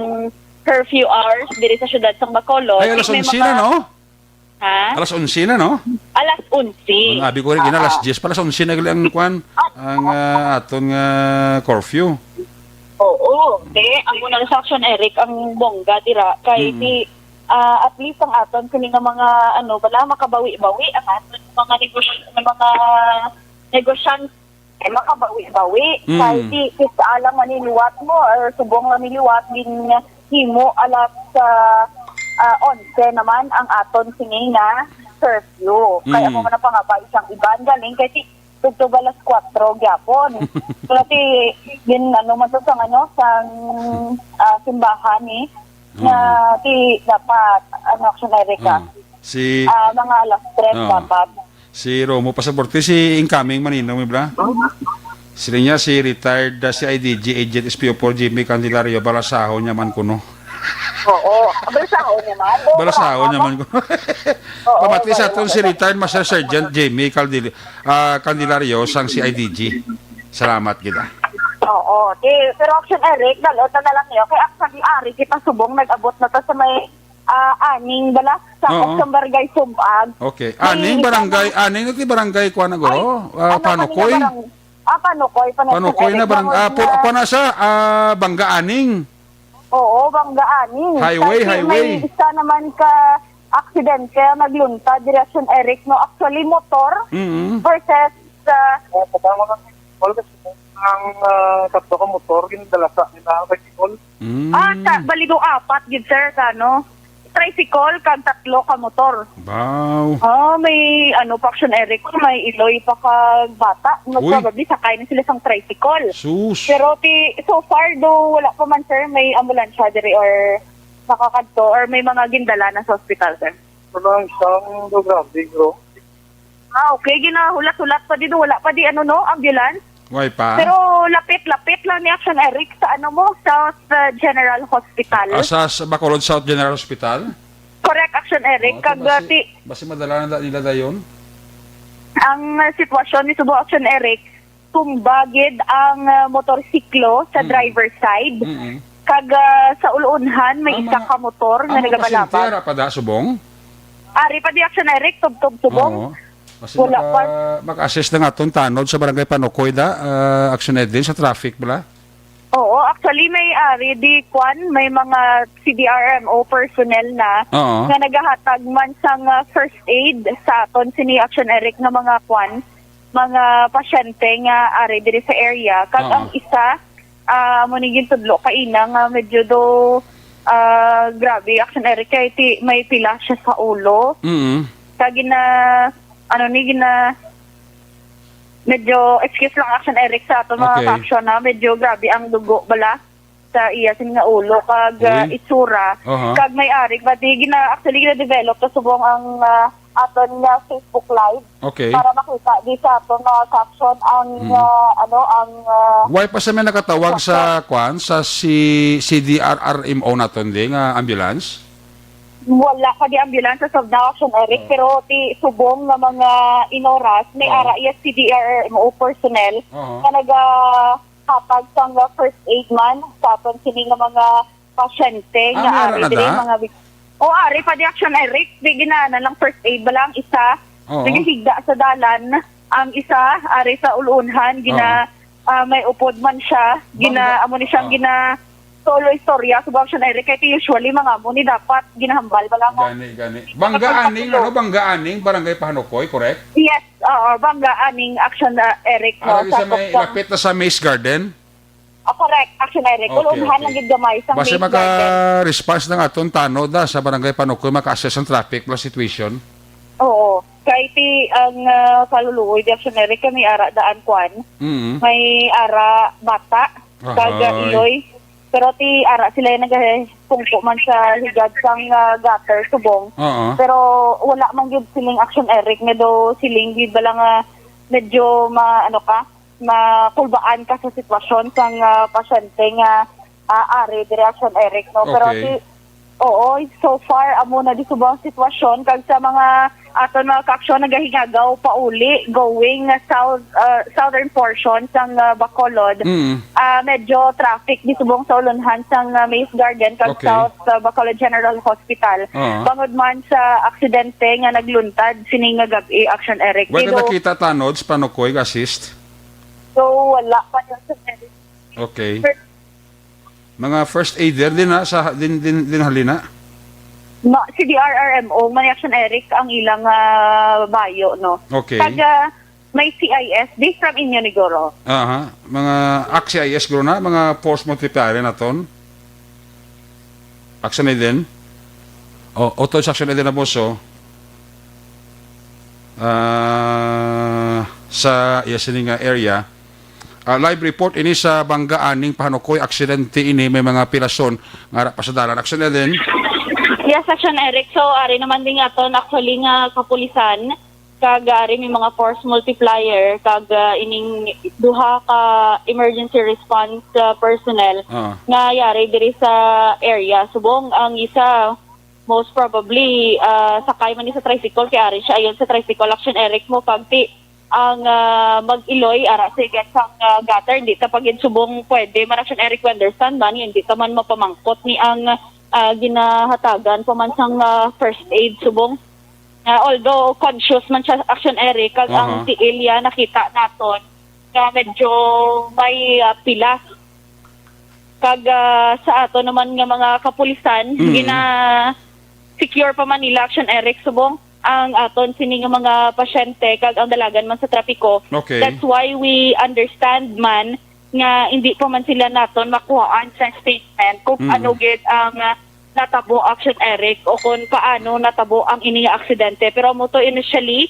curfew hours diri sa syudad sang Bacolod. Ay, alas May 11 na, no? Ha? Alas 11 na, no? Alas 11. Ang abi ko rin, alas 10 pa, alas 11 na gali ang kwan, ang aton curfew. Oo. Ang unang sa action Eric ang bongga dira kay ti at least ang aton kini nga mga bala makabawi-bawi ang aton mga negosyante makabawi-bawi kay ti kisa alam maniliwat mo or subong maniliwat din himo alas sa 11 naman ang aton singing na curfew. Kaya ako man pangabay siyang iban galing kay ti tugtog alas 4 gyapon. Pero ti din man sa sang simbahan ni na ti dapat action Erica. Si Mga alas 3 dapat. si Romo Pasaporte, si incoming maninaw mi bra. Sila niya si retired si IDG agent SPO4 Jimmy Candelario Balasaho niya man kuno. Oo. Balasaho niya man. Balasaho niya man kuno. Pamati sa aton si retired Master Sergeant Jimmy Candelario sang si IDG. Salamat kita. Oo. Pero action Eric, dalot na lang niyo. Kaya actually, Ari, kita subong nag-abot na to sa may aning bala sa Barangay Sumbag. Okay. Aning barangay kuha na go. Panokoy. Panokoy. Panokoy na barangay. Panasa Bangga Aning. Oo, Bangga Aning. Highway. May isa naman ka accident kaya naglunta, direction Eric, no? Actually, motor versus ang tatlo ka motor, ginadala sa nila bicycle. balido 4, gid sir, no? Tricycle, kag 3 ka motor. Wow. May Paction Eric, may iloy pa ka bata. Probably sakay na sila sang tricycle. Sus. Pero so far, wala pa man sir, may ambulansya diri or nakakadto or may mga gindala na sa hospital, sir. Walang isang grabe, bro. Okay, ginahulat-hulat pa dito, wala pa di ambulance. Why pa? Pero lapit-lapit lang ni Action Eric sa South General Hospital. Sa Bacolod South General Hospital? Correct, Action Eric. Basi madala na nila dayon? Ang sitwasyon ni Subo Action Eric, tumbagid ang motorsiklo sa driver side. Kag sa ulunhan, may isa ka motor na nagabalabag. Ang pa da, subong? Ari pa di Action Eric, tub-tub subong. Oo. Kasi maka-assist na nga itong tanod sa barangay Panokoy action din sa traffic bala? Oo, actually may may mga CDRMO personnel na nga nagahatag man sang first aid sa aton sini Action Eric nga mga mga pasyente nga ari diri sa area. Kag ang isa munigin tudlo kaina nga medyo grabe Action Eric kay may pila siya sa ulo. Kag medyo excuse lang Action Eric sa ato mga action na medyo grabe ang dugo bala sa iya sin nga ulo kag itsura kag may ari actually gina-develop to subong ang aton nga Facebook Live para makita di sa aton mga caption ang why pa sa may nakatawag sa sa CDRRMO naton di nga ambulance? Wala pa di ambulance sa Action Eric pero subong nga mga inoras may ara iya CDRMO personnel na nagahatag sang first aid man sa aton sini nga mga pasyente nga ari diri mga ari pa di Action Eric di ginana lang first aid ba lang isa nagahigda sa dalan ang isa ari sa ulunhan may upod man siya, amo ni siyang solo istorya subang siya Eric kay usually mga amo ni dapat ginahambal bala mo. Gani. Bangga Aning, Barangay Pahanukoy, correct? Yes, bangga aning action Eric no. Sa may lapit na sa Maze Garden? Correct, action Eric. Okay, Ulunhan lang gid gamay sa Basta main garden. maka-response ng aton tanod sa Barangay Pahanukoy, maka-assess ang traffic plus situation. Oo. Kay ti ang kaluluoy di action Eric kami ara daan kwan. May ara bata kaga Iloy. Pero ti ara sila yung nagpungko man sa higad sang gutter, subong. Pero wala man yun siling action Eric. Medyo siling yun ba lang medyo makulbaan ka sa sitwasyon sang pasyente nga ari dire action Eric. No? Pero Okay. so far amo na di subong sitwasyon kag sa mga aton mga ka-aksyon nagahingagaw pauli going southern portion sang Bacolod. Medyo traffic di subong sa ulunhan sang Maze Garden kag Okay. South Bacolod General Hospital. Bangod man sa aksidente nga nagluntad sining nga gabi action Eric. Wala Pero- nakita tanod sa Pahanukoy, assist? So wala pa yun sa Eric. Okay. Mga first aider din din halina? Si DRRMO, may action Eric ang ilang bayo, no? Okay. Kag may CIS, di from inyo ni Goro. Mga AXIS guro na, mga force multiplier na ton. Action na din. Auto action na din na boso. Sa yasining area. Live report ini sa Bangga Aning Pahanukoy, aksidente ini, may mga pilason nga pa sa dalan. Action na din. Yes, action Eric. So, ari naman din aton actually nga kapulisan, kag ari may mga force multiplier, kag ining duha ka emergency response personnel nga yari diri sa area. Subong ang isa most probably sakay man ni sa tricycle kay ari siya ayon sa tricycle action Eric mo pagti ang mag-iloy ara sa sang gutter di ta pagin subong pwede man action Eric understand man hindi ta man mapamangkot ni ang ginahatagan pa man sang first aid subong. Although conscious man siya action Eric kag ang tiil ya nakita naton nga medyo may pila kag sa ato naman nga mga kapulisan gina secure pa man nila action Eric subong ang aton sini nga mga pasyente kag ang dalagan man sa trapiko. Okay. That's why we understand man nga hindi pa man sila naton makuhaan sa statement kung ano gid ang natabo action Eric o kung paano natabo ang ining aksidente. Pero mo to initially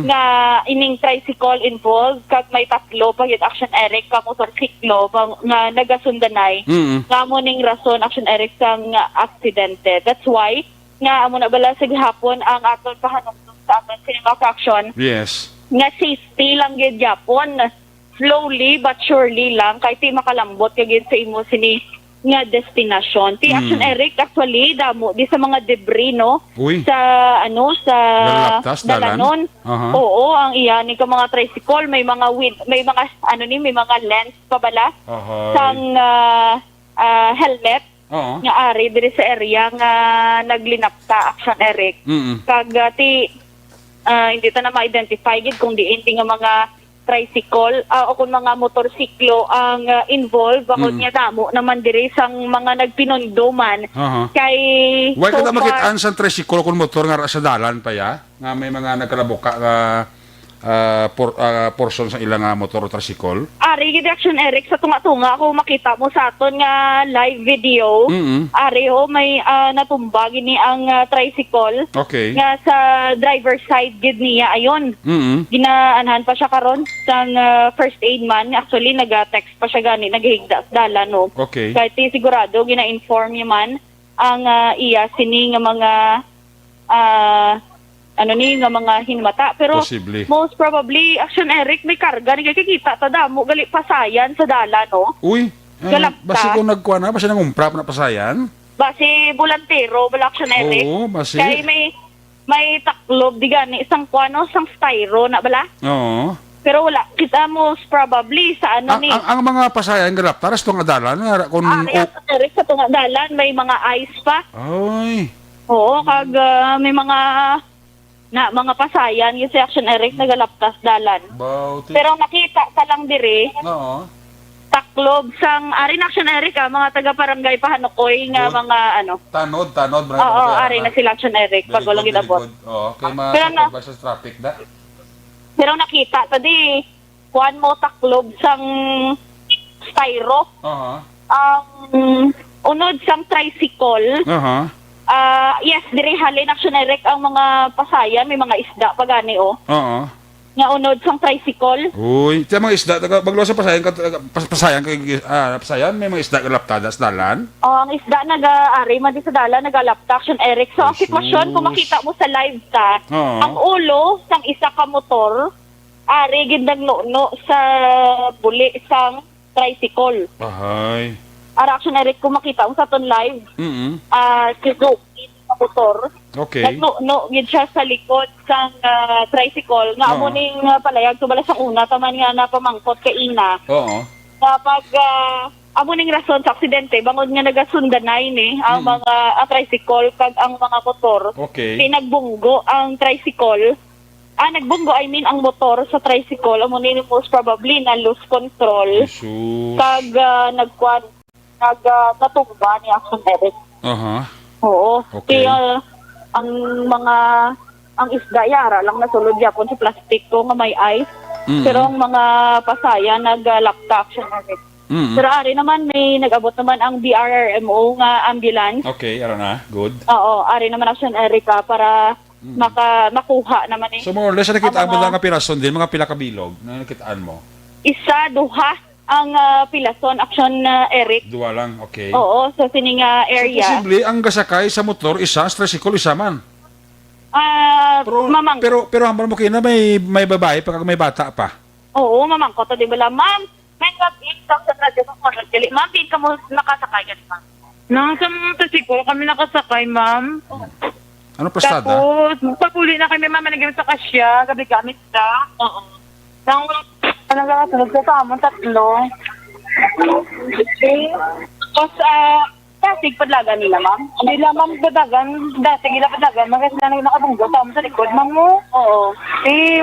nga ining tricycle involved kag may tatlo pa yun action Eric ka motorsiklo nga nagasundanay nga mo ning rason action Eric sang aksidente. That's why nga amo na bala sa gihapon ang aton pahanungdong sa aton cinema fraction. Yes. Nga safety lang gid gyapon. Slowly but surely lang kay ti makalambot kagid sa imo sini nga destinasyon. Ti action Eric actually damo di sa mga debris no. Uy. Sa Lalaptas, dalanon. Oo, ang iya ni ka mga tricycle may mga may mga lens pa bala sang helmet. Nga ari diri sa area nga naglinapta action Eric. Kag hindi ta na ma-identify gid kung diin nga mga tricycle o kung mga motorsiklo ang involved bakod niya damo naman diri sang mga nagpinundo man kay Why so ka far, makitaan sa tricycle kung motor nga sa dalan pa ya? Nga may mga nagkalabuka nga portion sa ilang motor o tricycle? Ari gid action Eric sa tunga-tunga ako makita mo sa aton nga live video. Ari may natumba gini ang tricycle. Okay. Nga sa driver side gid niya ayon. Ginaanhan pa siya karon sang first aid man actually naga-text pa siya gani naghigda sa dalan no. Okay. Kahit sigurado gina-inform niya man ang iya sini nga mga nga mga hinmata pero Posible. most probably action Eric may karga ni kikita ta damo gali pasayan sa dala no. Uy. Galapta. Basi kung nagkuha na, basi nangumprap na pasayan? Basi bulantero bala action Eric. Oo, basi. Kay may taklob di gani isang kuano sang styro na bala. Oo. Pero wala kita most probably sa ano ni Ang mga pasayan galap taras tong adalan nga kung action Eric sa tunga dalan may mga ice pa. Ay. Oo kag may mga pasayan yung si action Eric nagalaptas dalan. Bauti. Pero nakita ta lang dire Oo. taklob sang ari na Action Eric mga taga barangay Pahanukoy nga Good. mga ano. Tanod, Oo, ari na sila Action Eric pag walang gidabot. Oo, kay Pero na- mga sa traffic da. Pero nakita tadi kuan mo taklob sang styro Aha. ang unod sang tricycle. Aha. Yes, diri halin Action Eric ang mga pasayan, may mga isda pagani Oo. nga unod sang tricycle. Uy, tiyan mga isda, magluwa sa pasayan, pasayan, may mga isda kalaptada sa dalan. Ang isda nag-ari man di sa dala nagalapta Action Eric. So ang Jesus. sitwasyon kung makita mo sa live ta, Oo. ang ulo sang isa ka motor ari gindang no sa buli sang tricycle. Bahay. Ara Action Eric kung makita mo sa ton live, Suzuki na motor. Okay. Nagno gid siya sa likod sang tricycle nga amo ning palayag tubala sa una taman nga napamangkot kay ina. Oo. Kapag amo ning rason sa aksidente bangod nga nagasundanay ni ang mga tricycle kag ang mga motor. Okay. Pinagbunggo ang tricycle. Nagbunggo I mean ang motor sa tricycle amo ni most probably na lose control Jesus. kag natumba ni Action Eric. Aha. Oo. Okay. Kaya ang isda yara lang nasulod yapon sa plastic ko nga may ice. Pero ang mga pasaya naglakta Action Eric. Pero ari naman may nag-abot naman ang BRRMO nga ambulance. Okay, ara na. Good. Oo, ari naman Action Erica para makuha naman So more or less, nakitaan mo mga- lang ang pirason din, mga pila ka bilog na nakitaan mo. isa, duha ang pilason Action Eric. Dua lang, okay. Oo, sa sining area. Posible, ang gasakay sa motor, isa, sa tricycle, isa man. Mamang. Pero hambal mo kayo na may babae pag may bata pa. Oo, mamangko to di ba? Ma'am, may kapitang sa radyo sa mga dili. Ma'am, di ka mo nakasakay yan, ma'am. Nang sa tricycle kami nakasakay, ma'am. Ano pastada? Tapos, pagpuli na kami, ma'am, naging sa kasya, gabi gamit na. Oo. Nang nagkasunod sa tamang tatlo. Tapos, Pasig padlagan nila, ma'am? Hindi lang, ma'am, padagan. Dati gila padagan. Mga sila nakabunggo tamon sa likod, ma'am mo. Oo.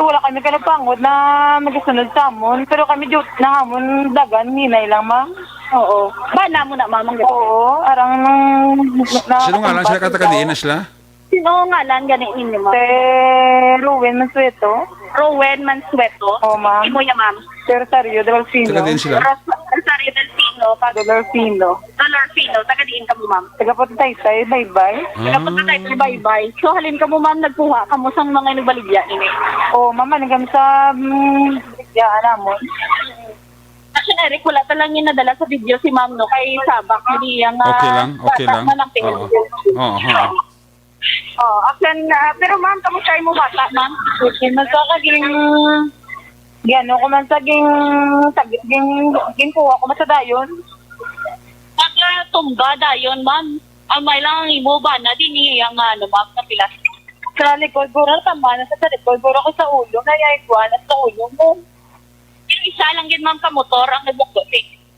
Wala kami kalapangod na magkasunod tamon. Pero kami dito na hamon dagan, hinay lang, ma'am. Oo. Bana mo na, ma'am. Oo, arang Sino nga lang sila katakadiin na sila? Sino nga lang ganin ninyo, ma'am? Ruben Mansueto. Rowen Mansueto. Oo, ma'am. Imo niya, ma'am. Rosario Delfino. Taga din sila? Rosario Delfino. Delfino. Dolorfino. Taga-diin ka mo, ma'am. Taga-Patay, bye-bye. Tapos tayo tayo bye-bye. So, halin ka mo, ma'am, nagkuha ka mo sang mga nagbaligya ini. Oo, ma'am, hanggang sa bigyaan namon. Action Eric, wala talang yung nadala sa video si ma'am, no? Kay Sabak, hindi yung... Okay lang. Oo. Oo. Action, pero ma'am, kamusta mo bata, ma'am? Masakaging... Gano ko man saging kuha ko man sa dayon. Nagtumba dayon, ma'am. May lang imo ba na din yung ma'am, na pilas. Sa likod, buro tama na sa likod, buro ko sa ulo, nayay ko na sa ulo mo. Pero isa lang yun, ma'am, kamotor ang nagbukdo.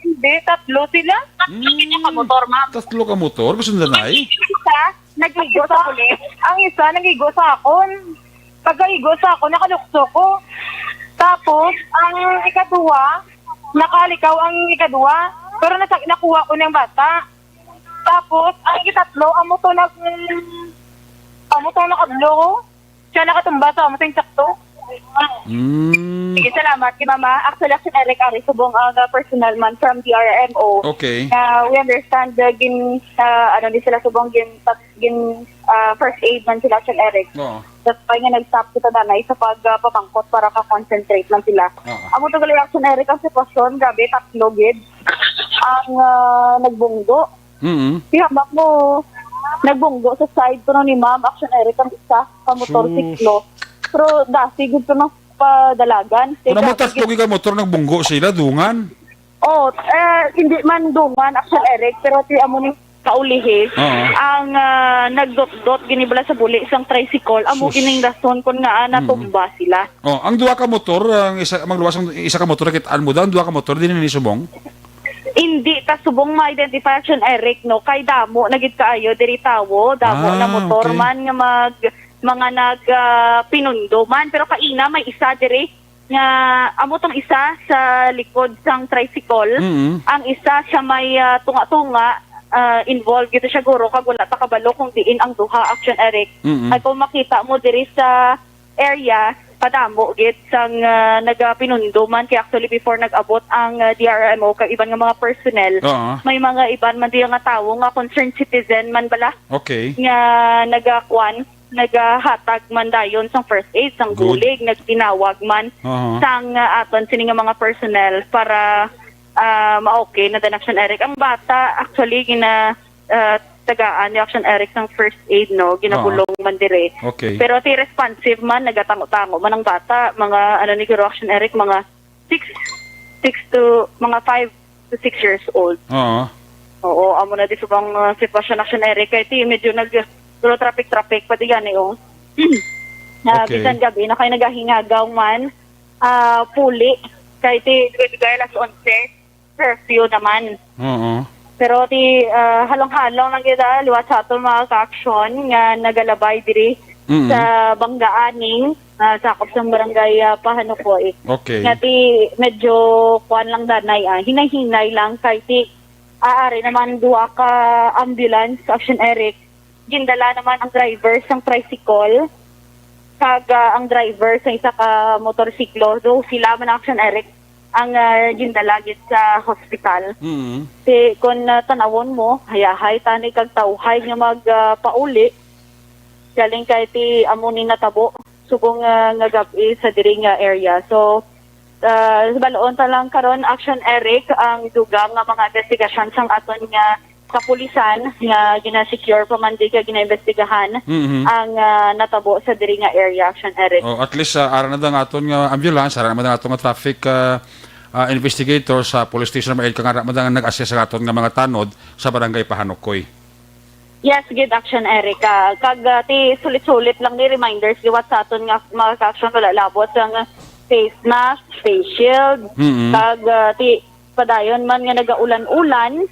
Hindi, tatlo sila. Tatlo yun yung kamotor, ma'am. Tatlo ka motor, gusto na Isa, nagigo sa pulis. Ang isa, nagigo sa akon. Pagkaigo sa akon, nakalukso ko. Tapos, ang ikaduwa, nakalikaw ang ikaduwa, pero nakuha ko ng bata. Tapos, ang itatlo, ang motor nakadlo. Siya nakatumba sa amusing sakto. Sige, salamat kay Mama. Actually, Action Eric Ari subong ang personal man from DRMO. Okay. We understand din sila subong gin first aid man sila Action Eric. Oo. Tapos pa nga nag-stop kita danay sa pagpapangkot para ka-concentrate lang sila. Amo to gali Action Eric ang sitwasyon, grabe, tatlo gid ang nagbunggo. Sihabak mo, nagbunggo sa side ko ni Ma'am Action Eric ang isa, motorsiklo. Pero dasi gud ko na padalagan. Kung naman tatlo ka motor, nagbunggo sila, dungan. Hindi man dungan Action Eric, pero ti amo ni kaulihi ang nagdot-dot ginibala sa buli isang tricycle amo kining rason kun nga natumba sila. Ang duha ka motor, ang magluwas ang isa ka motor kitaan mo daw, ang duha ka motor din ni subong. Hindi ta subong ma-identify Action Eric no kay damo nagit kaayo diri tawo damo na motor okay. man nga mga pinundo man pero kaina may isa diri nga amo tong isa sa likod sang tricycle, ang isa sa may tunga-tunga involved gito siya guro kag wala ta kabalo kung diin ang duha, Action Eric. Ay kung makita mo diri sa area padamo git sang nagapinundo man kay actually before nag-abot ang DRMO kag iban nga mga personnel, may mga iban man diya nga tawo nga concerned citizen man bala. Okay. Nga nagahatag man dayon sang first aid, sang bulig, nagtinawag man sang aton sini nga mga personnel para ma-okay na Action Eric. Ang bata actually tagaan ni Action Eric sang first aid, no, ginabulong man dire. Okay. Pero ti responsive man, nagatango-tango man ang bata, mga ano ni Action Eric, mga 5 to 6 years old. Oo, amo na di subang sitwasyon Action Eric kay ti medyo traffic pati gani Okay. Bisan gabi na kay nagahingagaw man puli kay ti dugay alas 11 curfew naman. Pero ti halong-halong lang kita liwat sa aton mga ka-action nga nagalabay diri sa Bangga-aning sakop sa barangay Pahanukoy. Okay. Nga ti medyo kuan lang danay hinay-hinay lang kay ti aari naman duwa ka ambulance, Action Eric. Gindala naman ang driver sang tricycle kag ang driver sa isa ka motorsiklo. Do sila man Action Eric ang gindala gid sa hospital. Ti kun tanawon mo hayahay tani kag tawhay nga magpauli galing kay ti amo ni natabo subong nga gabi sa diri nga area. So baloon ta lang karon Action Eric ang dugang nga mga investigasyon sang aton nga kapulisan nga gina-secure pa man di ka gina-investigahan ang natabo sa diri nga area, Action Eric. At least ara na nga aton nga ambulance, ara na aton nga traffic investigator sa police station mail kang ara na nag-assess sa aton nga mga tanod sa barangay Pahanukoy. Yes, good, Action Eric. Kag ti sulit-sulit lang ni reminders giwat sa aton nga mga action wala labot ang face mask, face shield, kag ti padayon man nga nagaulan-ulan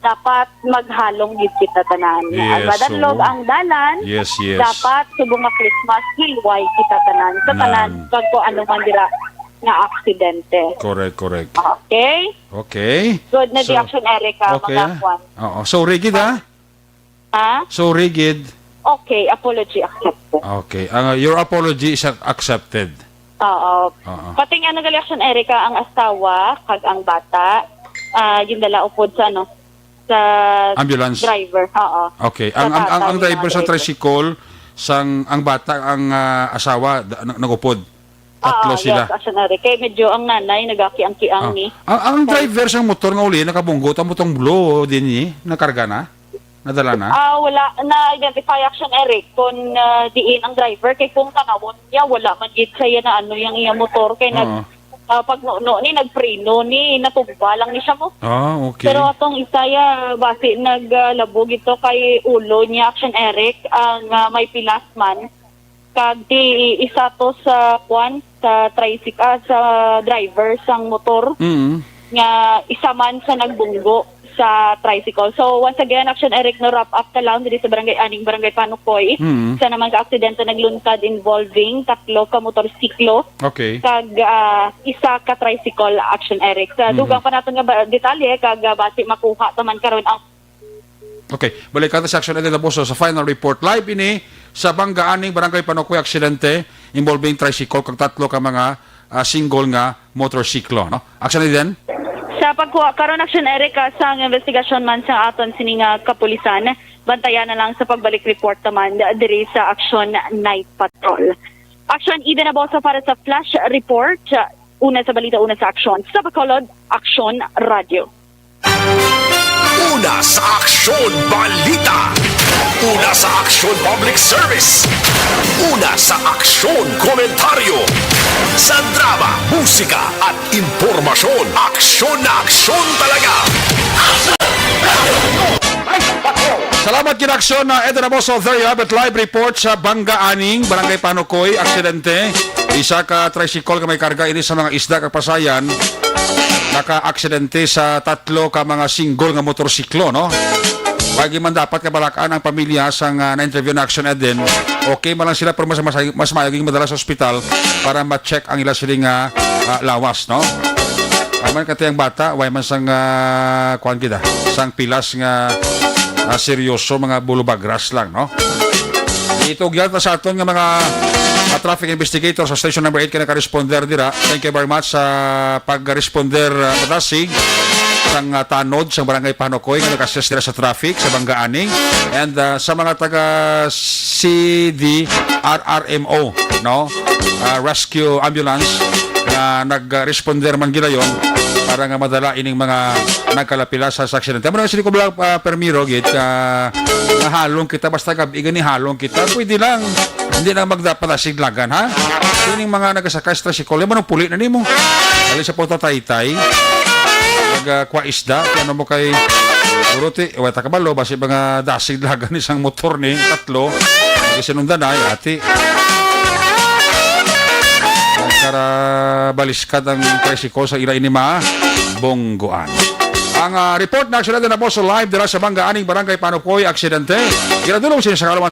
dapat maghalong gid kita tanan. Yes, Badalog ang dalan. Yes. Dapat subong nga Christmas hilway kita tanan. Sa tanan kag ko ano man dira nga aksidente. Correct. Okay. Good na di Action Eric mga kwan. So rigid So rigid. Okay, apology accepted. Okay. Your apology is accepted. Pati nga nagali Action Eric ang asawa kag ang bata yung dala upod sa sa ambulance driver. Okay. Ang driver sa tricycle ang bata ang asawa nagupod. Tatlo sila. Yes, Action Eric. Kaya medyo ang nanay nagaki-ang-kiang ni. Ang driver sa motor nga uli nakabunggot ang motong blow din ni nakarga na. Nadala na? Wala na-identify Action Eric kung diin ang driver kay kung tanawon niya wala man gid saya na yung iya motor kay pag ni nagpreno ni natugba lang ni siya mo. Okay. Pero atong isaya base naglabog ito kay ulo niya Action Eric ang may pilas man kag di isa to sa tricycle sa driver sang motor nga isa man sa nagbunggo sa tricycle. So once again Action Eric no wrap up ta lang diri sa barangay Panukoy. Sa naman ka aksidente nagluntad involving 3 ka motorsiklo. Okay. Kag isa ka tricycle Action Eric. Sa dugang pa naton nga detalye kag base makuha ta man karon ang. Okay, balik ka sa Action Eric Boso sa final report live ini sa Bangga-aning barangay Panukoy aksidente involving tricycle kag 3 ka mga single nga motorsiklo, no? Action din. Sa pagkuha karon Action Eric sa investigasyon man sa aton sininga kapulisan, bantayan na lang sa pagbalik report naman diri sa Action Night Patrol. Action Eden Aboso para sa Flash Report. Una sa balita, una sa aksyon. Sa Bacolod, Action Radio. Una sa Aksyon Balita. Una sa Aksyon Public Service. Una sa Aksyon Komentaryo. Sa drama, musika at impormasyon. Aksyon na aksyon talaga. Salamat kinaksyon na Eden Aboso. There you have it, live report sa Bangga-aning barangay Panukoy aksidente. Isa ka tricycle ka may karga ini sa mga isda kag pasayan. Naka-aksidente sa 3 ka mga single nga motorsiklo, no? Wagi man dapat kabalakaan ang pamilya sa na-interview na Action Ed din. Okay man lang sila pero mas mayaging madala sa ospital para ma-check ang ila siling lawas, no? Aman kati ang bata, way man sang kuan kita, sang pilas nga seryoso mga bulubagras lang, no? Ito gyud sa aton nga mga traffic investigator sa station number 8 ka responder dira. Thank you very much sa pag-responder matasig sang tanod sa barangay Panukoy nga nag-assist dira sa traffic sa Bangaaning and sa mga taga CDRRMO, no? Rescue ambulance na nag-responder man gidayon para nga madala ining mga nagkalapila sa aksidente. Amo na sila ko bilang permiro gid halong kita basta gabi gani halong kita pwede lang hindi lang magdapat asiglagan ha. Ining mga nagasakay sa tricycle mo nang puli na nimo. Ali sa Punta Taytay kwa isda ano mo kay uruti wala ta kabalo basi mga dasiglagan isang motor ni tatlo kasi sinundan ay ati para baliskad ang tricycle sa ila inima bonggoan. Ang report na aksidente na po sa live dira sa Bangaaning Barangay Panukoy aksidente. Ginadulong siya sa kalawan.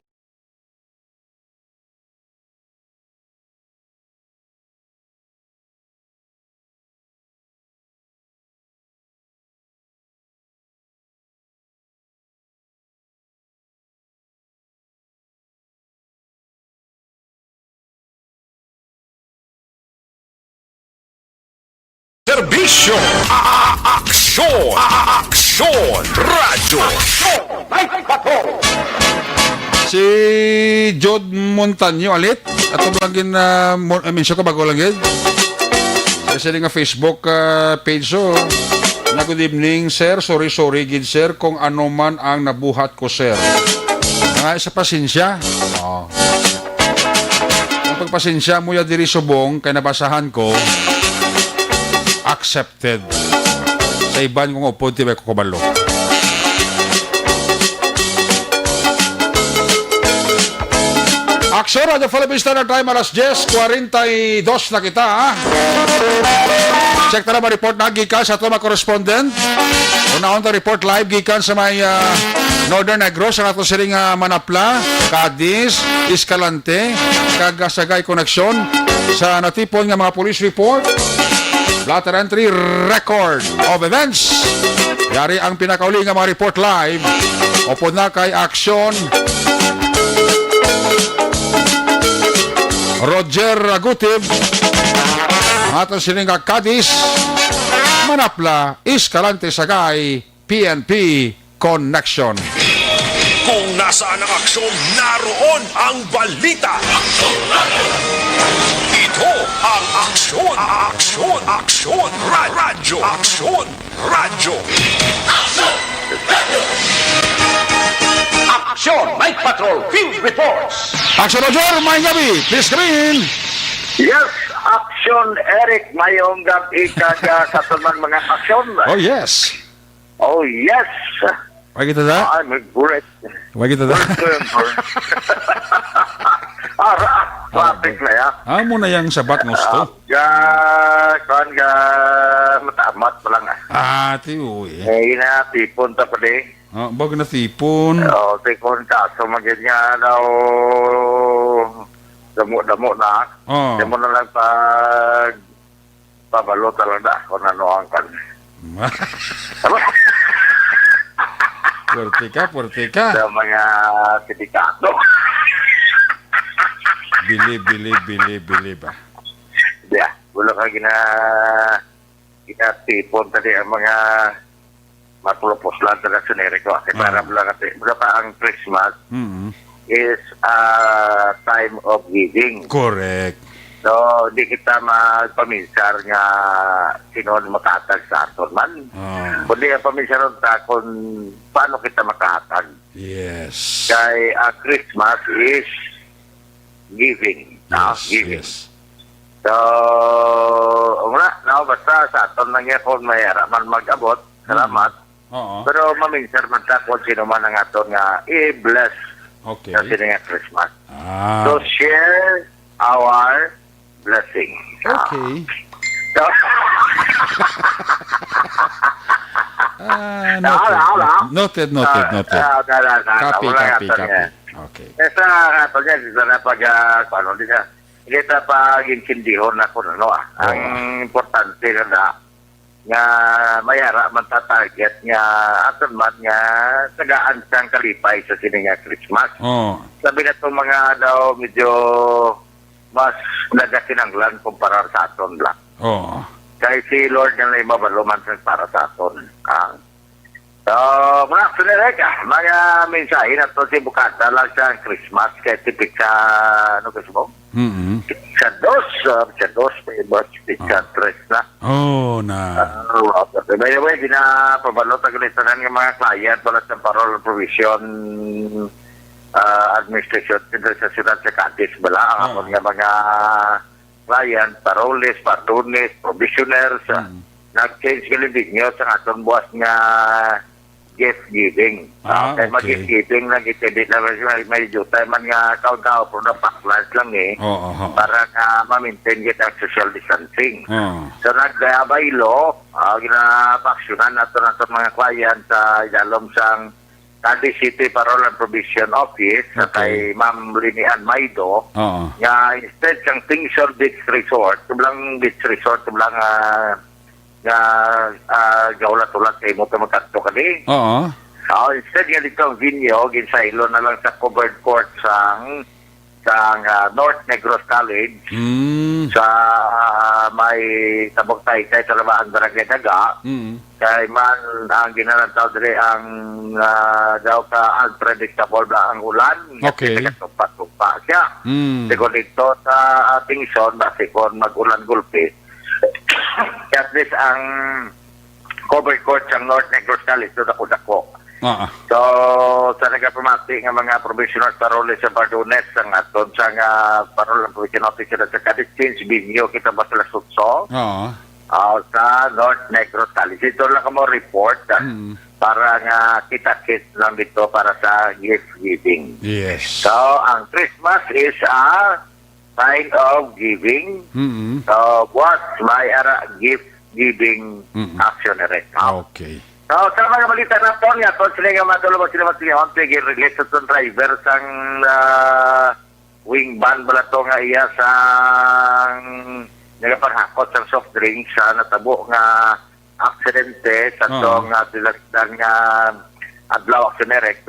Serbisyo, aksyon, aksyon, radyo. Si Jod Montaño alit atong langin mention ko bago lang gid. Sa nga Facebook page so na good evening sir, sorry gid sir kung ano man ang nabuhat ko sir. Nga sa pasensya. Oh. Ang pagpasensya mo ya diri subong kay nabasahan ko accepted. Sa iban kong upod tibay ko kabalo. Aksyon Radio Philippine Standard Time alas 10:42 na kita ha. Check na naman report na gikan sa ito mga correspondent. Una-on ta report live gikan sa may Northern Negros sa ato siring Manapla, Cadiz, Escalante, Kagasagay Connection sa natipon nga mga police report. Blatter entry record of events. Yari ang pinakauli nga mga report live. Upod na kay Aksyon Roger Agutib. Ang ato siling Cadiz, Manapla, Escalante, Sagay, PNP Connection. Kung nasaan ang aksyon, naroon ang balita. Ito ang aksyon, aksyon, aksyon, radyo, aksyon, radyo. Aksyon, Night Patrol, Field Reports. Aksyon Roger, may gabi. Please come in. Yes, action, Eric. Mayong gabi kaga sa tuman mga aksyon. Oh yes. Oh, yes. Why kita da? I'm great. Why kita da? Traffic na ya. Amo na yang sabat gusto. Kan matamat pa lang Tiyo eh. na, tipon ta pa di. Bag na tipon. Tipon ka. So, magiging daw damo na. Damo na lang pag pabalo talaga kung ano ang kan. Puerte ka. Sa mga sindikato. Bili ba? Yeah, wala ka ginatipon tadi ang mga matulopos lang talaga sa Neriko. Kasi parang lang kasi, wala pa ang Christmas is a time of giving. Correct. So, di kita magpaminsar nga sino makatag sa aton man. Kundi ang paminsar ta kung paano kita makatag. Yes. Kay Christmas is giving. Giving. Yes. So, basta sa aton lang yan kung may araman mag-abot. Salamat. Pero maminsar man ta kung sino man ang aton nga i-bless Okay. kasi nga Christmas. So, share our blessing. Okay. So, Noted. Copy. Okay. Sa ato niya, dito na pag, di ka, hindi na pag-intindihon ako, ang importante na nga mayara man ta-target nga aton man nga tagaan siyang kalipay sa sini nga Christmas. Sabi na itong mga daw medyo mas nagasinanglan kumpara sa aton lang. Kaya si Lord nga na imabaluman para sa aton. So, mga sunireka, mga mensahe na ito si Bukata lang sa Christmas kaya tipik sa, ano kasi mo? Sa dos, sa tres na. By the way, ginapabalot ang listanan ng mga client wala sa parole provision administration sa siyudad sa Cadiz bala ang mga client, paroles, patrones, provisioners, nag-change galibig nyo sa atong buwas nga gift giving. Kaya mag-gift giving lang itibit na may jutay man nga kao-kao pero napaklans lang para nga ma-maintain kita ang social distancing. So nag-abaylo, ginapaksyonan nato na mga client sa idalom sang Cadiz City Parole and Provision Office sa kay Ma'am Linian Maido nga instead sang Tingsor Beach Resort, tulang beach resort, tulang nga gawlat-ulat kay mo magkadto kani. Instead nga dito ang venue ginsaylo na lang sa covered court sang North Negros College sa may tabok-tay kay sa Labaan Barangay Daga. Kay man ang ginalantaw dire ang daw ka unpredictable ang ulan. Tumpa siya. Siguro dito sa ating zone basikon mag-ulan gulpi. At least ang covered court sa North Negros College ito dako-dako. So, sa nagapamati ng mga provisional parole sa Bardones ang aton sa parole ng provisional officer sa Cadiz Change Binyo kita ba sila sutso? Sa North Negros College. Ito lang mo report para nga kita-kit lang dito para sa gift giving. Yes. So, ang Christmas is a kind of giving. So, what my gift giving action rin. Okay. So, sa mga balita na po niya, kung sila nga matulog sila pag related to driver sang wing van bala to nga iya sang nagapanghakot sang soft drinks sa natabo nga aksidente sa to nga silasdan nga adlaw aksionerek,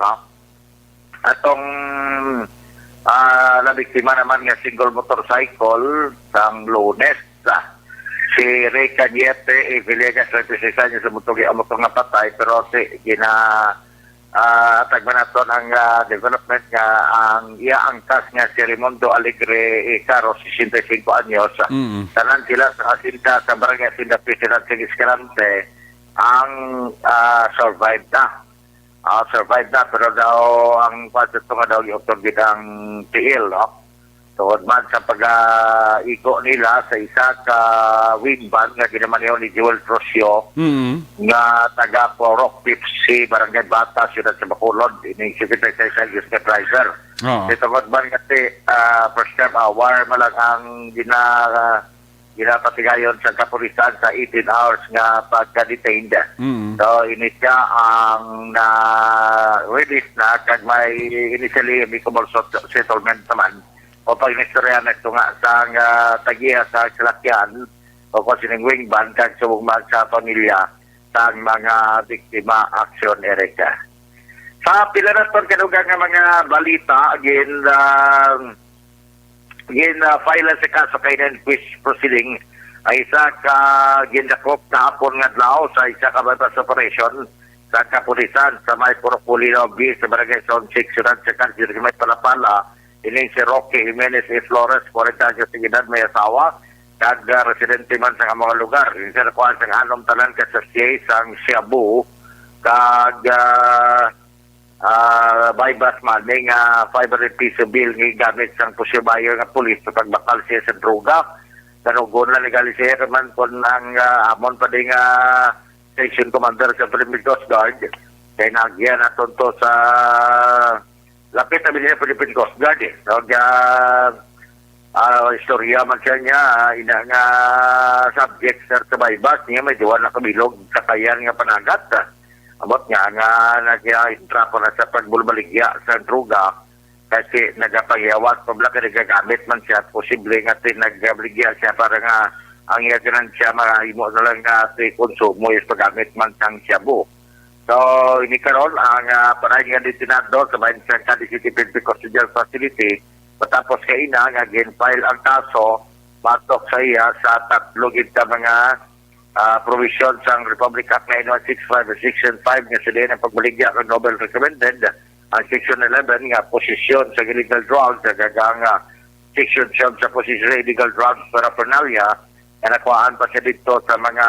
atong nabiktima naman nga single motorcycle sang Lunes si Ray Cañete Villegas 36 años sa mutong nga patay pero tagman naton ang development nga ang iya angkas nga si Raimundo Alegre Caro 65 anyos tanan sila sa asinta sa barangay Asinda President sa Escalante ang survived na pero daw ang budget nga daw yung bidang tiil tungod man sa pag-iko nila sa isa ka wing van nga ginamaneho ni Joel Trosio nga taga Porok Pipsi, Barangay Bata, Siyudad sa Bacolod, ini secretary sa Justin Driver. Tungod man kasi first time hour malang ang ginapatigayon sa kapulisan sa 18 hours nga pagka-detained. So, ini siya ang na-release na kag may initially amicable settlement naman o pag inistorya na ito nga sa tagiya sa salakyan o kung sining wing ban kag subugmag sa pamilya sa mga biktima action ereka. Sa pila na ito kanugang nga mga balita file sa kaso kay quiz proceeding ay isa ka gindakop kahapon nga adlaw sa isa ka bypass operation sa kapulisan sa may Purok-Pulino B sa Barangay Zone 6 Siyudad sa Cadiz may Palapala. Ini si Roque Jimenez E. Flores 40 años de edad may asawa kag residente man sa mga lugar. Ini sa kuan sa anom tanan ka sa sang Cebu kag bypass man nga 500 piso bill nga gamit sang pusibayo nga pulis sa pagbakal siya sa droga. Kanugon na legalisir man kon ang amon pa ding station commander sa Philippine Coast Guard kay nagyan aton to sa lapit na bilhin Philippine Coast Guard. So, istorya man siya niya, ina nga subject sa kabaybas niya, may diwan na kabilog, katayan nga panagat. Abot nga nag-intra po na sa pagbulbaligya sa druga, kasi nagapagyawas, pabla ka nagagamit man siya, posible nga nagbaligya siya para nga ang iyaganan siya, mahimo na lang nga si konsumo is paggamit man sang shabu. So, ini karon ang panay nga detinado sa bayan sa Cadiz City Penal Custodial Facility. Matapos kaina nga gin-file ang kaso, matok sa iya sa tatlong ita mga provision sa Republic Act 9165 o Section 5 nga sila ng pagbaligya ng Nobel Recommended. Ang Section 11 nga posisyon sa illegal drugs, gagang Section 7 sa posisyon sa illegal drugs paraphernalia, na nakuhaan pa siya dito sa mga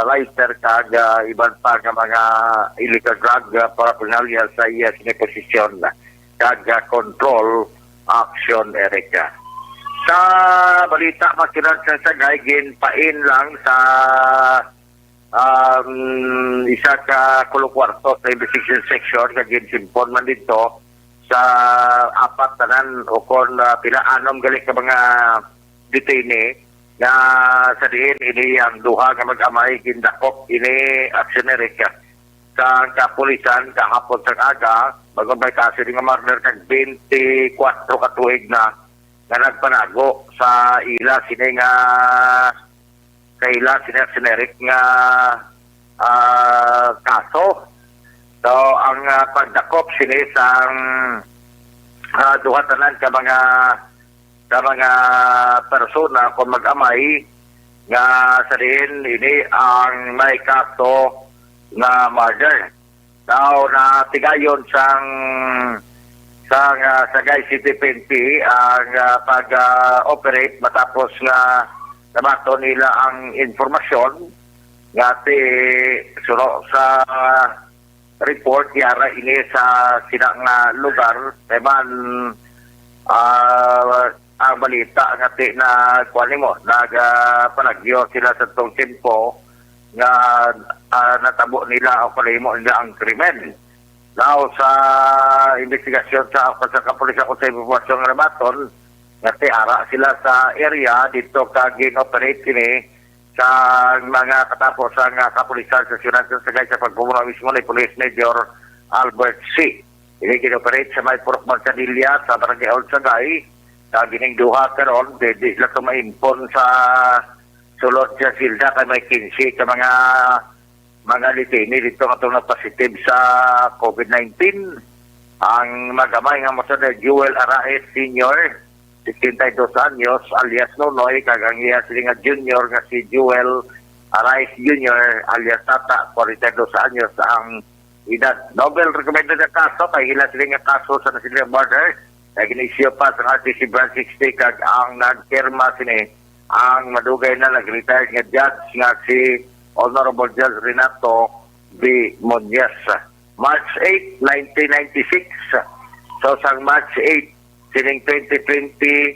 lighter kag iban pa nga mga illegal drug paraphernalia sa iya sineposisyon kag control action Erika. Sa balita makinan sa sagay ginpain lang sa isa ka kulokwarto sa investigation section kag ginsimpon man dito sa apat tanan o kon pila anom gali ka mga detainee na sa diin ini ang duha nga mag-amay gindakop ini action Erika sa kapulisan kahapon sa aga bago may kaso nga murder kag 24 katuig na nagpanago sa ila sini nga sa ila sini action Eric nga kaso. So ang pagdakop sini sang duha tanan ka mga persona kung mag-amay nga sa diin ini ang may kaso na murder. Now, natigayon sang Sagay City PNP ang pag-operate matapos nga nabato nila ang informasyon nga sa report yara ini sa sinang lugar teman ang balita nga na kuan mo nagpanagyo sila sa tong tempo nga natabo nila o kalimo nila ang krimen. Now sa investigasyon sa kapulisan ko sa impormasyon nga nabaton nga ara sila sa area dito kag gin-operate kini sa mga katapos ang kapulisan sa Siyudad ng Sagay sa pagpumuno mismo ni Police Major Albert C. Ini gin-operate sa may Purok Magsadilla sa Barangay Old Sagay. Sa gining duha karon di sila tumaimpon sa sulod sa silda kay may 15 ka mga litini dito nga itong positive sa COVID-19. Ang mag-amay nga mo sa Jewel Araez Sr. 62 anyos alias Nonoy kag ang iya sila nga junior nga si Jewel Araez Jr. alias Tata 42 anyos ang edad. Nobel recommended na kaso kay ila sila nga kaso sa nasilya murder. Nag-inisyo pa sa RTC Branch 60 kag ang nagpirma sini ang madugay na nag-retired nga judge nga si Honorable Judge Renato B. Muñez. March 8, 1996. So sang March 8, sining 2020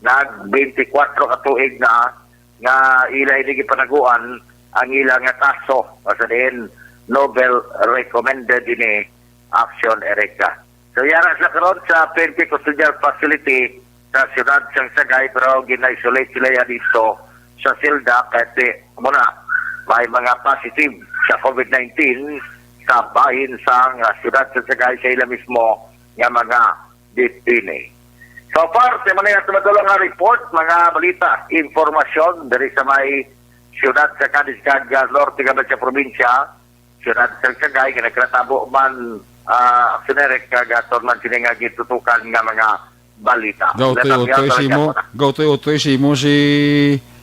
nag-24 katuig na nga ila ini gipanaguan ang ila nga kaso sa din Nobel recommended ini action Erika. So yara sa karon sa PNP Custodial Facility sa Siyudad sang Sagay pero gina-isolate sila dito sa silda kasi muna may mga positive sa COVID-19 sa bahin sang Siyudad sang Sagay sa ila mismo nga mga detainee. So far, man nga tumatulong nga report, mga balita, informasyon dari sa may Siyudad sa Cadiz kag Norte nga sa probinsya, Siyudad sang Sagay nga nagkatabo man aksionerek kagaton man sila nga gitutukan nga mga balita. Gautoy si mo si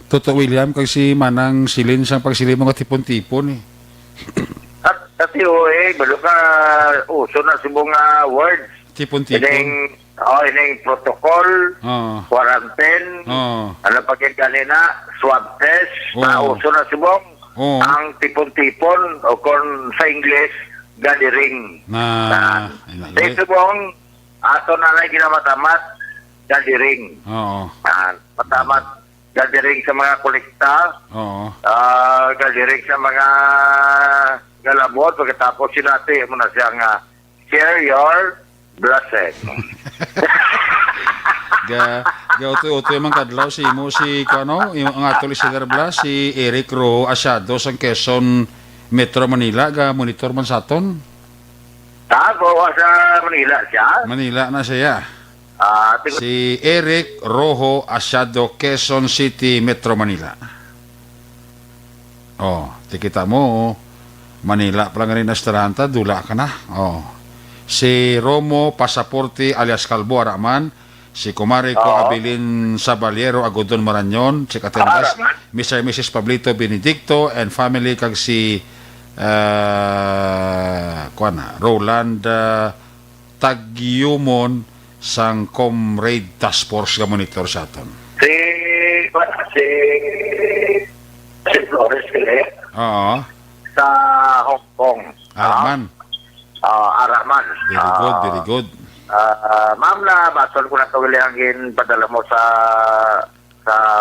Toto William kag si Manang Silin sa pagsilin mga tipon-tipon eh. At balo ka uso na si mga words. Tipon-tipon. Ining protocol, quarantine, ano pa kaya kanina, swab test, uso na si mong ang tipon-tipon o kung sa English, gathering. Dito pong ato na lang ginamatamat gathering. Matamat gathering sa mga kolekta. Gathering sa mga galabot. Pagkatapos sinati mo na siya nga share your blessing. Ga utoy man kadlaw si mo si kuno, ang atol si Derbla si Eric Ro Asyado sang Quezon Metro Manila ga monitor man saton. Bawa sa Manila siya. Manila na siya. Tingnan Si Eric Rojo Asyado, Quezon City, Metro Manila. Oh, tikita mo, Manila pa lang rin nastaranta, dula ka na. Oh. Si Romo Pasaporte alias Calvo Araman, si Kumari ko Abilin Sabaliero Agudon Marañon, si Katendas, Mr. and Mrs. Pablito Benedicto, and family kag si Roland Tagyumon sang Comrade Task Force nga monitor sa aton. si Flores Kile Oo. sa Hong Kong. Araman. Araman. Very good, very good. Ma'am, na basol ko na kawilihangin padala mo sa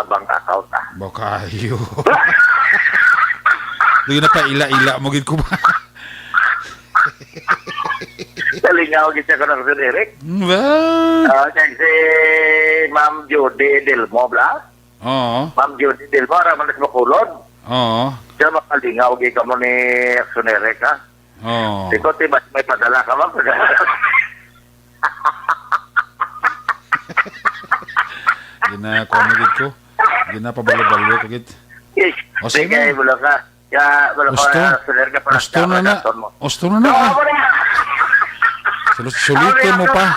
bank account. Bakayo. Hindi na pa ila-ila mo gid ko ba? Talingaw gid ko ng Sir Eric. Si Ma'am Judy Delmo bla. Oo. Ma'am Judy Delmo raman sa Bacolod. Oo. Siya makalingaw gid ka mo ni Sir Eric ha. Oo. Ikaw tiba may padala ka ba? Gina ko mo gid ko. Gina pa balo-balo ko gid. Yes. O, sige. Sige, wala ka. Ya, wala Gusto? ka Sir Eric para Gusto na na. Gusto na na. Sulitin mo pa.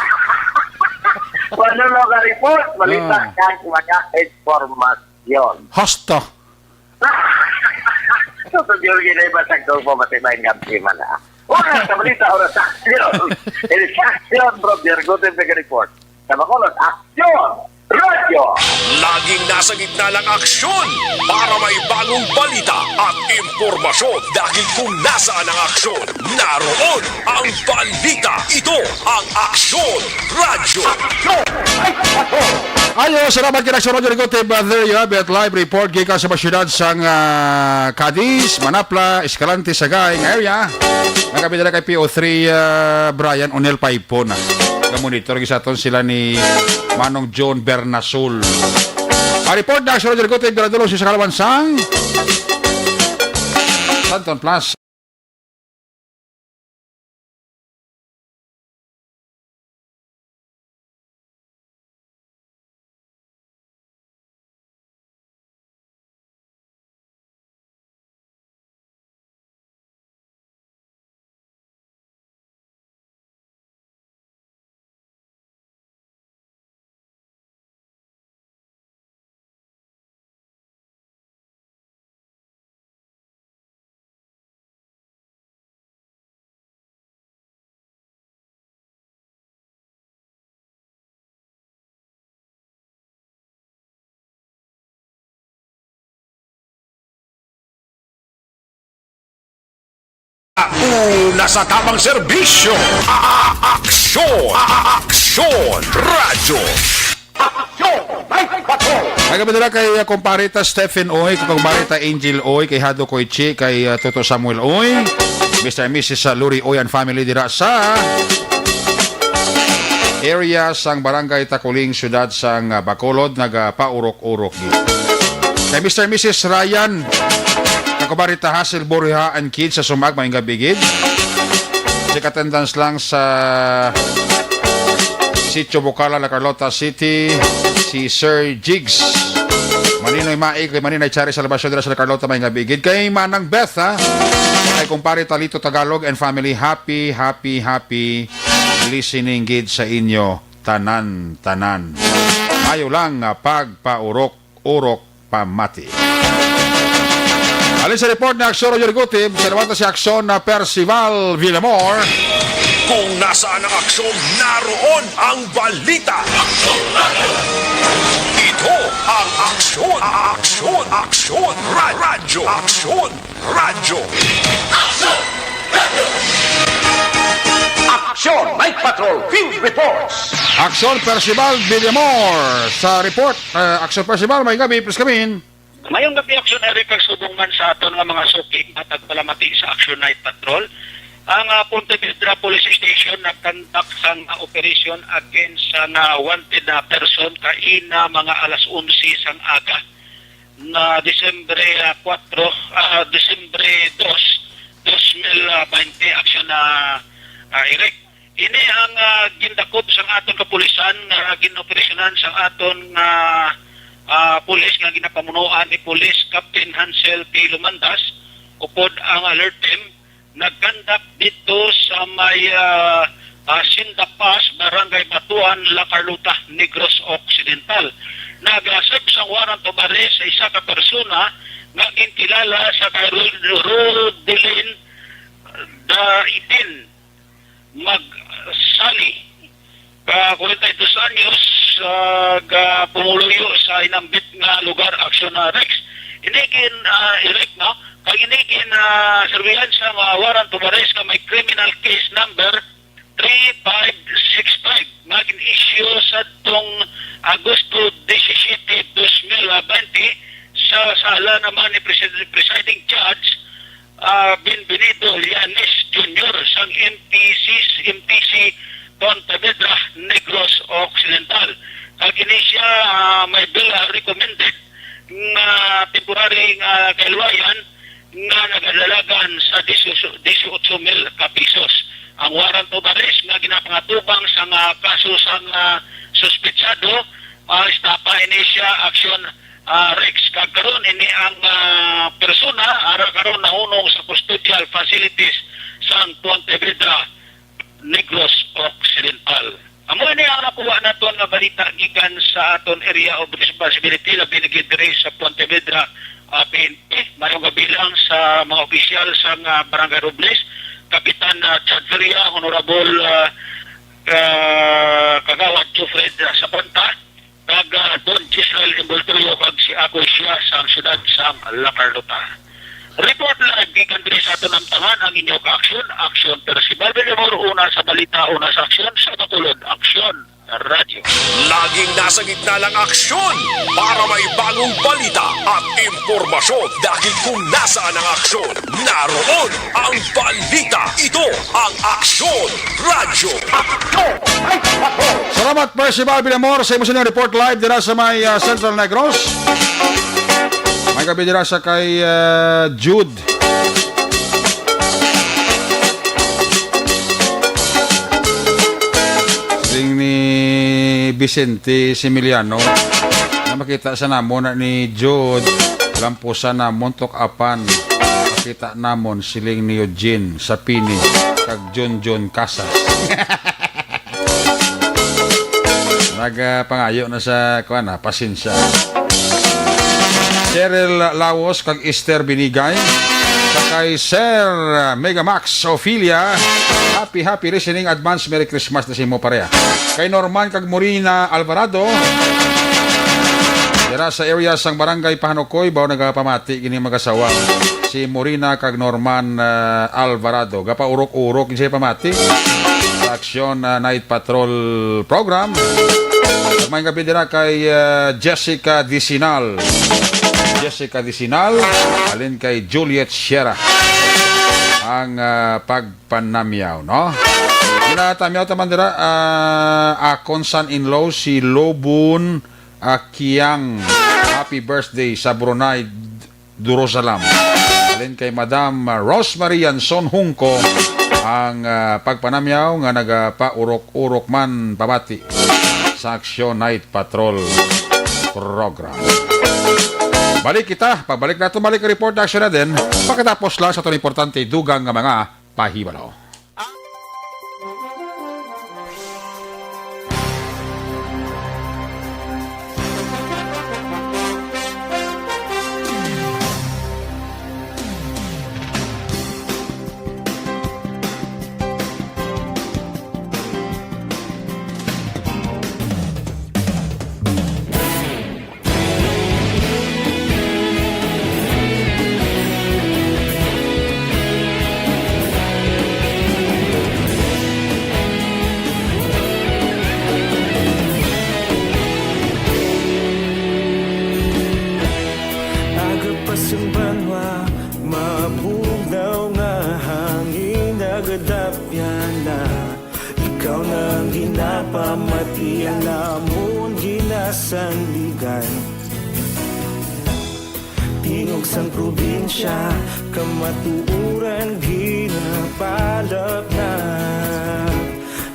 Wala mo ka report, balita ka mga informasyon. Hasta. So, sabihin ko na iba sa po matimayin nga man ha. Una sa balita, una sa aksyon. It is action from the Ergotin Pega Report. Sa Bacolod, aksyon! Radyo! Laging nasa gitna ng aksyon para may bagong balita at impormasyon. Dahil kung nasaan ang aksyon, naroon ang balita. Ito ang Aksyon Radyo. Ayo, salamat kina sa Roger Rigote. There you have it, live report gikan sa syudad sang Cadiz, Manapla, Escalante, Sagay nga area. Nagabidala kay PO3 Brian Onel Paipon. Monitor sa aton sila ni Manong John Bernasol. A report na sa Roger Rigote, Biradolo sa Kalawansang Santon Plus. Una sa tamang serbisyo, Aksyon! Aksyon Radyo! Nagabidala kay kumparita Stephen Oy, kay kumparita Angel Oy, kay Hado Koichi, kay Toto Samuel Oy, Mr. and Mrs. Luri Oy and family dira sa area sang Barangay Takuling, syudad sang Bacolod, nagapaurok-urok. Kay Mr. and Mrs. Ryan, kakubarita Hassel Borja and kids sa Sumag, maing gabigid. Si katendans lang sa Sitio Bocala, La Carlota City, si Sir Jigs. Maninoy Maig, kay Maninoy Chari sa labasyon dira sa La Carlota, maing gabigid. Kay Manang Beth, ha? Kay kumpare Talito Tagalog and family, happy listening gid sa inyo, tanan. Mayo lang pagpaurok-urok pamati. Alin sa report na Aksyon Roger Rigote, sinawanta si Aksyon na Percival Villamor. Kung nasaan ang aksyon, naroon ang balita. Ito ang Aksyon! Aksyon Radyo! Aksyon Radyo! Aksyon Night Patrol Field Reports. Aksyon Percival Villamor. Sa report, Aksyon Percival, may gabi, please come in. Mayong gabi, Aksyon Eric, ang subungan sa aton nga mga suki at agpalamati sa Action Night Patrol. ang Pontevedra Police Station nagkandak sa operation against sa wanted na person kaina mga alas 11 sang aga na Disyembre 4, Disyembre 2, 2020 aksyon na Eric. Ini ang gindakop sang aton kapulisan nga ginoperasyonan sang aton pulis nga ginapamunuan ni Police Captain Hansel P. Lumandas upod ang alert team nagkandak dito sa may Sindapas, Barangay Batuan, La Carlota, Negros Occidental. Nagasab sang warrant of arrest sa isa ka persona nga ginkilala sa kay Rodelin Daidin Magsali ka 42 anyos pumuluyo sa inambit nga lugar aksyon na Rex. Inigin Eric no kag inigin surveillance nga warrant of arrest nga may criminal case number 3565 nga gin-issue sa tong Agosto 17, 2020 sa sala naman ni Presiding Judge Benvenido Llanes Jr. sang MTC Pontevedra, Negros Occidental. Kag ini siya may bill recommended nga temporary kailwayan nga nag-alalagan sa 18,000 ka pesos. Ang warrant of arrest nga ginapangatubang sa kaso sang suspetsado estapa ini siya action Rex. Kagkaroon ini ang persona ara karon nahunong sa custodial facilities sa Pontevedra, Negros Occidental. Amo ini ang nakuha naton nga balita gikan sa aton area of responsibility na binigay diri sa Pontevedra PNP. Mayong kabilang sa mga opisyal sa Barangay Robles, Kapitan Chad Feria, Honorable Kagawad Jufred Sapanta, kag Don Gisrael Embultorio kag si ako siya sa siyudad sa La Carlota. Report live gikan diri sa aton namtangan ang inyong action pero si Balbel Lemor una sa balita, una sa aksyon sa katulod aksyon radio. Laging nasa gitna ng aksyon para may bagong balita at impormasyon dahil kung nasaan ang aksyon, naroon ang balita. Ito ang Aksyon Radio. Salamat Percival Villamor sa imo sa report live dira sa may Central Negros. May gabi dira sa kay Jude. Sing ni Vicente Similiano na makita sa namon ni Jude lampusan namon tok apan makita namon siling ni Eugene sa Pini kag John Casas. Nagapangayo na sa kuan pasensya. Cheryl Lawos kag Esther Binigay kay Sir Megamax Ophelia. Happy listening, advance Merry Christmas na si mo pareha. Kay Norman kag Morina Alvarado dira sa area sang Barangay Pahanukoy bawo nagapamati kini mag-asawa si Morina kag Norman Alvarado gapaurok-urok kini siya pamati sa Aksyon Night Patrol program. May gabi dira kay Jessica Dicinal, alin kay Juliet Sierra ang pagpanamyaw, no? Ginatamyaw taman dira akon son-in-law si Lobun Kiang. Happy birthday sa Brunei Darussalam. Alin kay Madam Rosemary Anson Hungko ang pagpanamyaw nga nagapaurok-urok man pabati sa Aksyon Night Patrol program. Pagbalik nato balik ang report action na din, pagkatapos lang sa itong importante dugang nga mga pahibalo. na ikaw nang ginapamatian namon ginasandigan. Tingog sang probinsya kamatuuran ginapalap na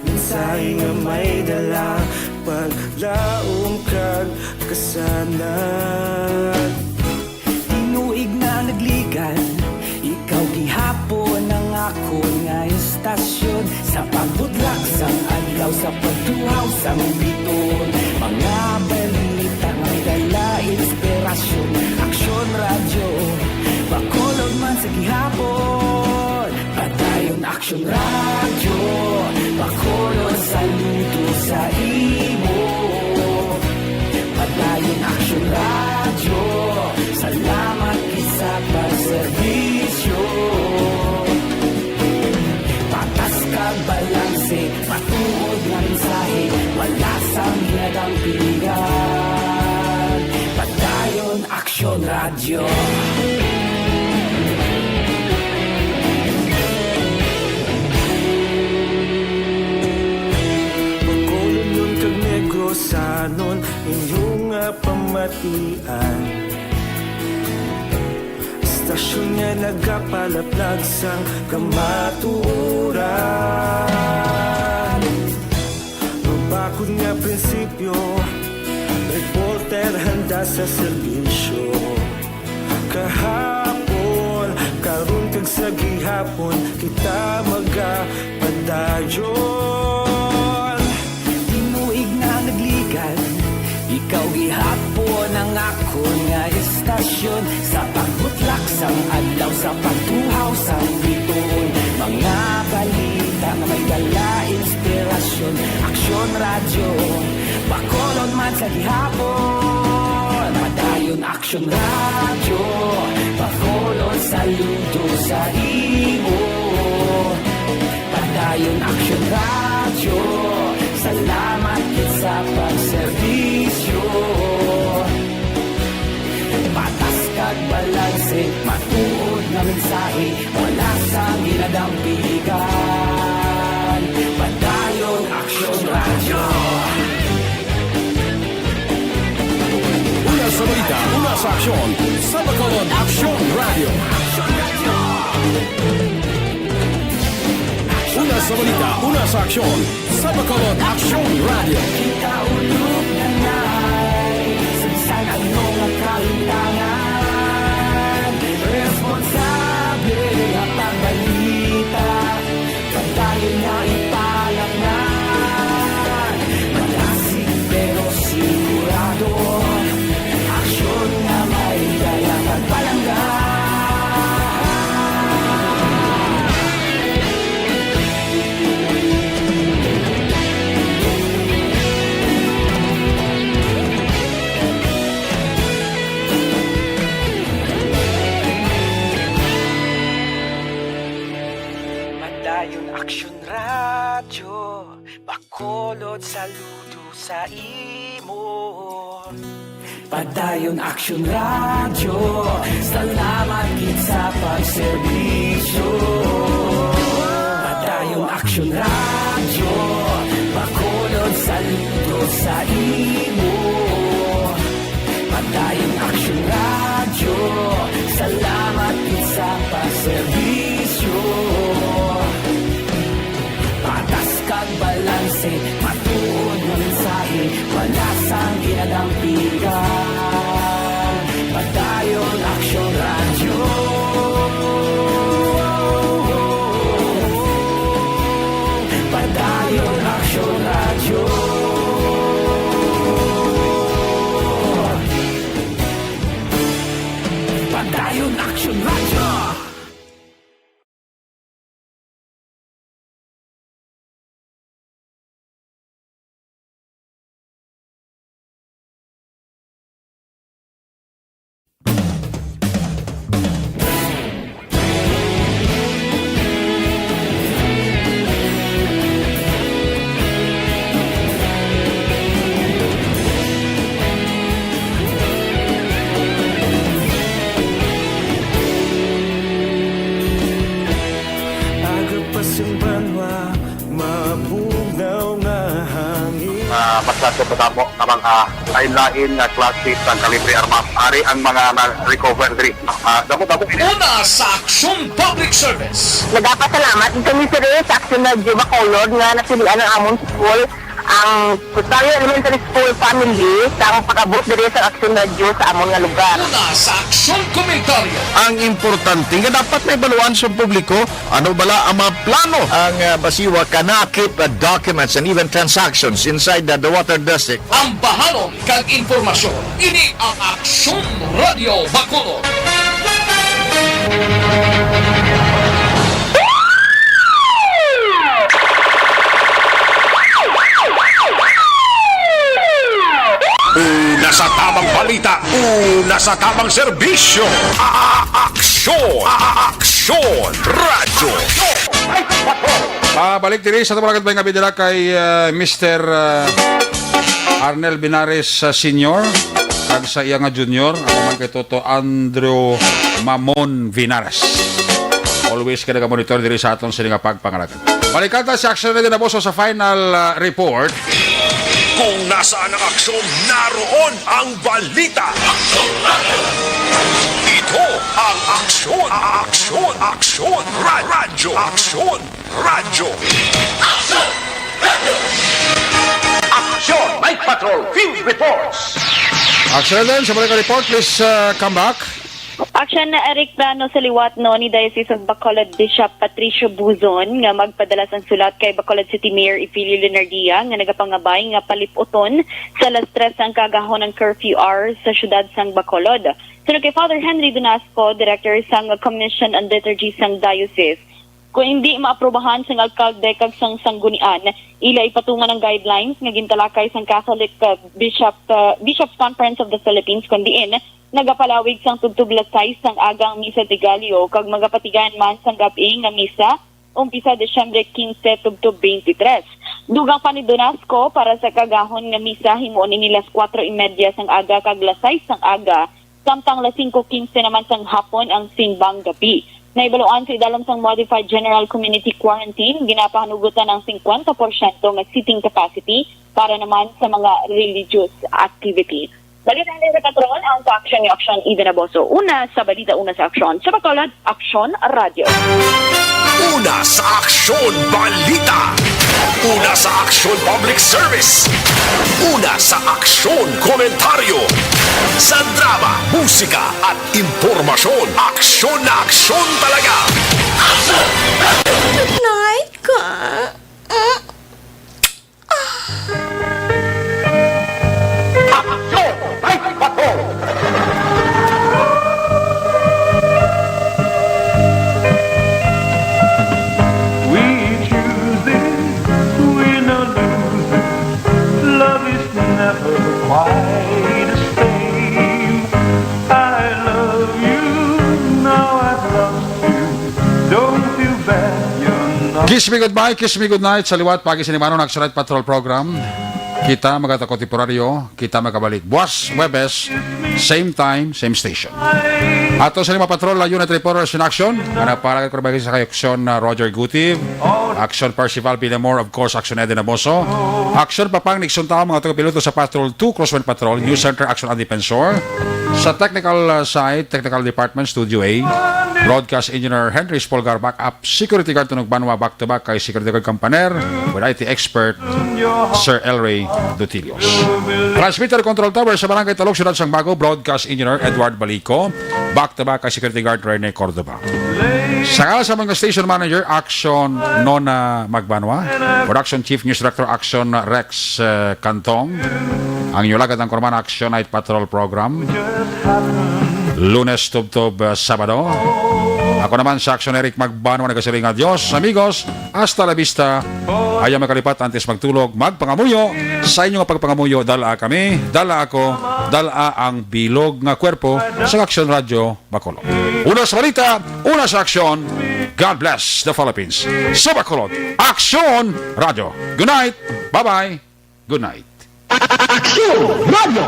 mensahe nga may dala paglaom kag kasanag. Tinuig na nagligan ikaw gihapon ang ako nga istasyon sa pagbudlak sang adlaw sa pagtuhaw sang biton. Mga balita nga dala inspirasyon, aksyon radyo bakolod man sa gihapon. Padayon aksyon radyo bakolod saludo sa imo. Padayon aksyon radyo salamat sa pagserbisyo. Patas kag balanse matuod nga mensahe wala sang hinagang piligan. Padayon aksyon radyo. Pagkulon yun kag negrosanon inyong pamatian. Stasyon nga nagapalaplag sang kamatuuran. Mabakod nga prinsipyo, reporter handa sa serbisyo. Kahapon, karon kag sa gihapon, kita magapadayon. Tinuig na nagligan, ikaw gihapon ang ako nga istasyon sa pagbutlak sang adlaw sa pagtuhaw sang biton. Mga balita nga may dala inspirasyon, aksyon radyo bakolod man sa gihapon. Padayon aksyon radyo bakolod saludo sa imo. Padayon aksyon radyo salamat sa pagserbisyo. Patas kag balanse matuod nga mensahe wala sang ginadampigan. Padayon aksyon radyo. Una sa balita, una sa aksyon, sa Bacolod Aksyon Radio. Una sa balita, una sa aksyon, sa Bacolod Aksyon Radio. Kita ulog na na'y sagsang ano nga kalintangan. Responsable ang pagbalita, pagdayon na ipalangnan. Malasig pero sigurado, aksyon na may dala pagpalanggan. Padayon aksyon radyo bakolod saludo sa imo. Padayon aksyon radyo salamat gid sa pagserbisyo. Padayon aksyon radyo bakolod saludo sa imo. Padayon aksyon radyo salamat gid sa pagserbisyo. Patas kag balanse matuod nga mensahe wala sang ginadampigan. Padayon aksyon radyo. Padayon aksyon radyo. Padayon aksyon radyo. masyado matamo ng mga lain-lain nga klase sa kalibre armas. Ari ang mga na-recover diri. Damo-damo. Una sa Aksyon Public Service. Nagpasalamat kami sa Action Radio Bacolod nga nasilian ang among school ang Rosario Elementary School family sa ang pagabot diri sa Action Radio sa among nga lugar. Una sa Aksyon Komentaryo. Ang importante nga dapat may baluan sa publiko ano bala ang mga plano ang basiwa kana keep documents and even transactions inside the water district. Ang bahalong kag informasyon. Ini ang Aksyon Radio Bacolod. Una sa tamang balita, una sa tamang serbisyo. Aksyon! Aksyon! Radyo! Balik diri sa tumalagat ba nga bidala kay Mr. Arnel Binares Senior kag sa iya nga junior ako man kay Toto Andrew Mamon Vinares. Always ka nag-monitor diri sa aton sila nga pagpangalagan. Balikan ta sa Aksyon Radio Boso sa final report. Kung nasaan ang aksyon, naroon ang balita. Ito ang Aksyon! Aksyon! Aksyon! Radyo! Aksyon! Radyo! Aksyon! Night Patrol Field Reports. Aksyon din sa balikan report, please come back. Aksyon na Eric Plano sa liwat no ni Diocese of Bacolod Bishop Patricio Buzon nga magpadala sang sulat kay Bacolod City Mayor Ifilio Lenardia nga nagapangabay nga paliputon sa alas 3 ang kagahon ng curfew hour sa syudad sang Bacolod. Sunod kay Father Henry Donasco, Director sang Commission on Liturgy sang Diocese, kung hindi maaprobahan sang alkalde kag sang sanggunian, ila ipatungan ng guidelines nga gintalakay sang Catholic Bishops Conference of the Philippines kundiin nagapalawig sang tugtuglasay sang agang misa de Gallo kag magapatigan man sang gabi nga misa umpisa Desyembre 15 tugtog 23. Dugang pa ni Donasco para sa kagahon nga misa himuon ni las 4:30 sang aga kag lasay sang aga samtang las 5:15 naman sang hapon ang simbang gabi. Naibaluan sa idalom sang Modified General Community Quarantine, ginapahanugutan ng 50% nga seating capacity para naman sa mga religious activity. Balitan din sa patron ang sa Aksyon ni Aksyon Ida Naboso. Una sa balita, una sa Aksyon. Sa Bacolod, Aksyon Radio. Una sa Aksyon Balita. Una sa Aksyon Public Service. Una sa Aksyon Komentaryo. Sa drama, musika at impormasyon. Aksyon na aksyon talaga. Good night, ka. Aksyon! Night Patrol! We choose it, we're not losing. Love is never quite the same. I love you, now I've lost you. Don't feel bad, you're not. Kiss me goodbye, kiss me goodnight sa liwat pagi sinimano ng Action Night Patrol program. Kita magata kontemporaryo, kita magkabalik. Buwas, Webes, same time, same station. Ato sa lima patrol, unit reporters in action. Ang nagpalagay ko sa kay Action Roger Gutiv, Action Percival Pinamore, of course, Action Eden Naboso, Action Papang Nixon Tao, mga tagapiloto sa Patrol 2, Crosswind Patrol, News Center, Action Andy Pensor. Sa technical side, Technical Department, Studio A, Broadcast Engineer Henry Spolgar, backup Security Guard Tunog Banwa, back-to-back kay Security Guard Campaner, with IT expert, Sir Elray Dutilios. Transmitter Control Tower sa Barangay Talok, Syudad Sang Bago, Broadcast Engineer Edward Balico, back-to-back kay Security Guard Rene Cordoba. Sa mga Station Manager, Action Nona Magbanwa, Production Chief News Director, Action Rex Cantong, ang inyong ng Korman Action Night Patrol Program, Lunes, Tubtob, Sabado. Ako naman sa Action Eric Magbanwa, nagkasiling adios, amigos, hasta la vista. Ayaw makalipat antes magtulog, magpangamuyo. Sa inyong pagpangamuyo, dala kami, dala ako, dala ang bilog nga kwerpo sa Action Radio Bacolod. Una sa balita, una sa aksyon. God bless the Philippines. Sa Bacolod, Action Radio. Good night. Bye-bye. Good night. Aksyon Radio!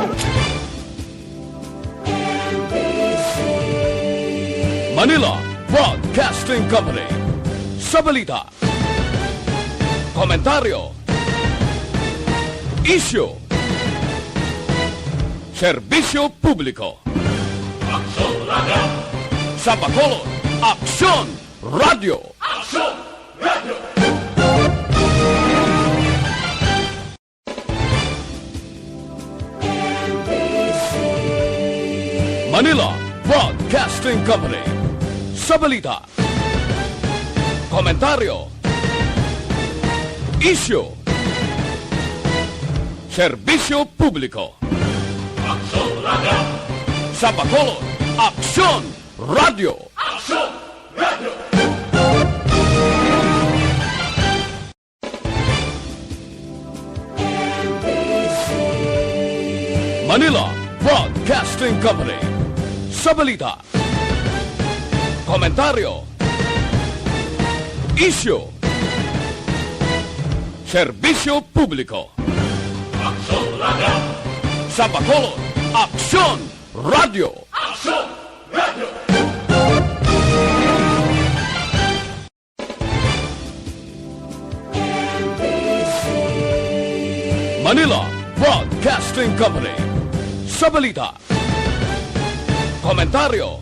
Manila Broadcasting Company. Sa balita, komentaryo, Isyu. Serbisyo publiko. Sa Bacolod, Aksyon Radio. Manila Broadcasting Company. Sa balita, komentaryo, isyu, serbisyo publiko. Sa Bacolod, Aksyon Radio. Manila Broadcasting Company. Sa balita, komentaryo, isyu, serbisyo publiko. Sa Bacolod, Aksyon Radio. Manila Broadcasting Company. Sa balita, komentaryo,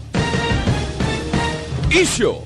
isyu,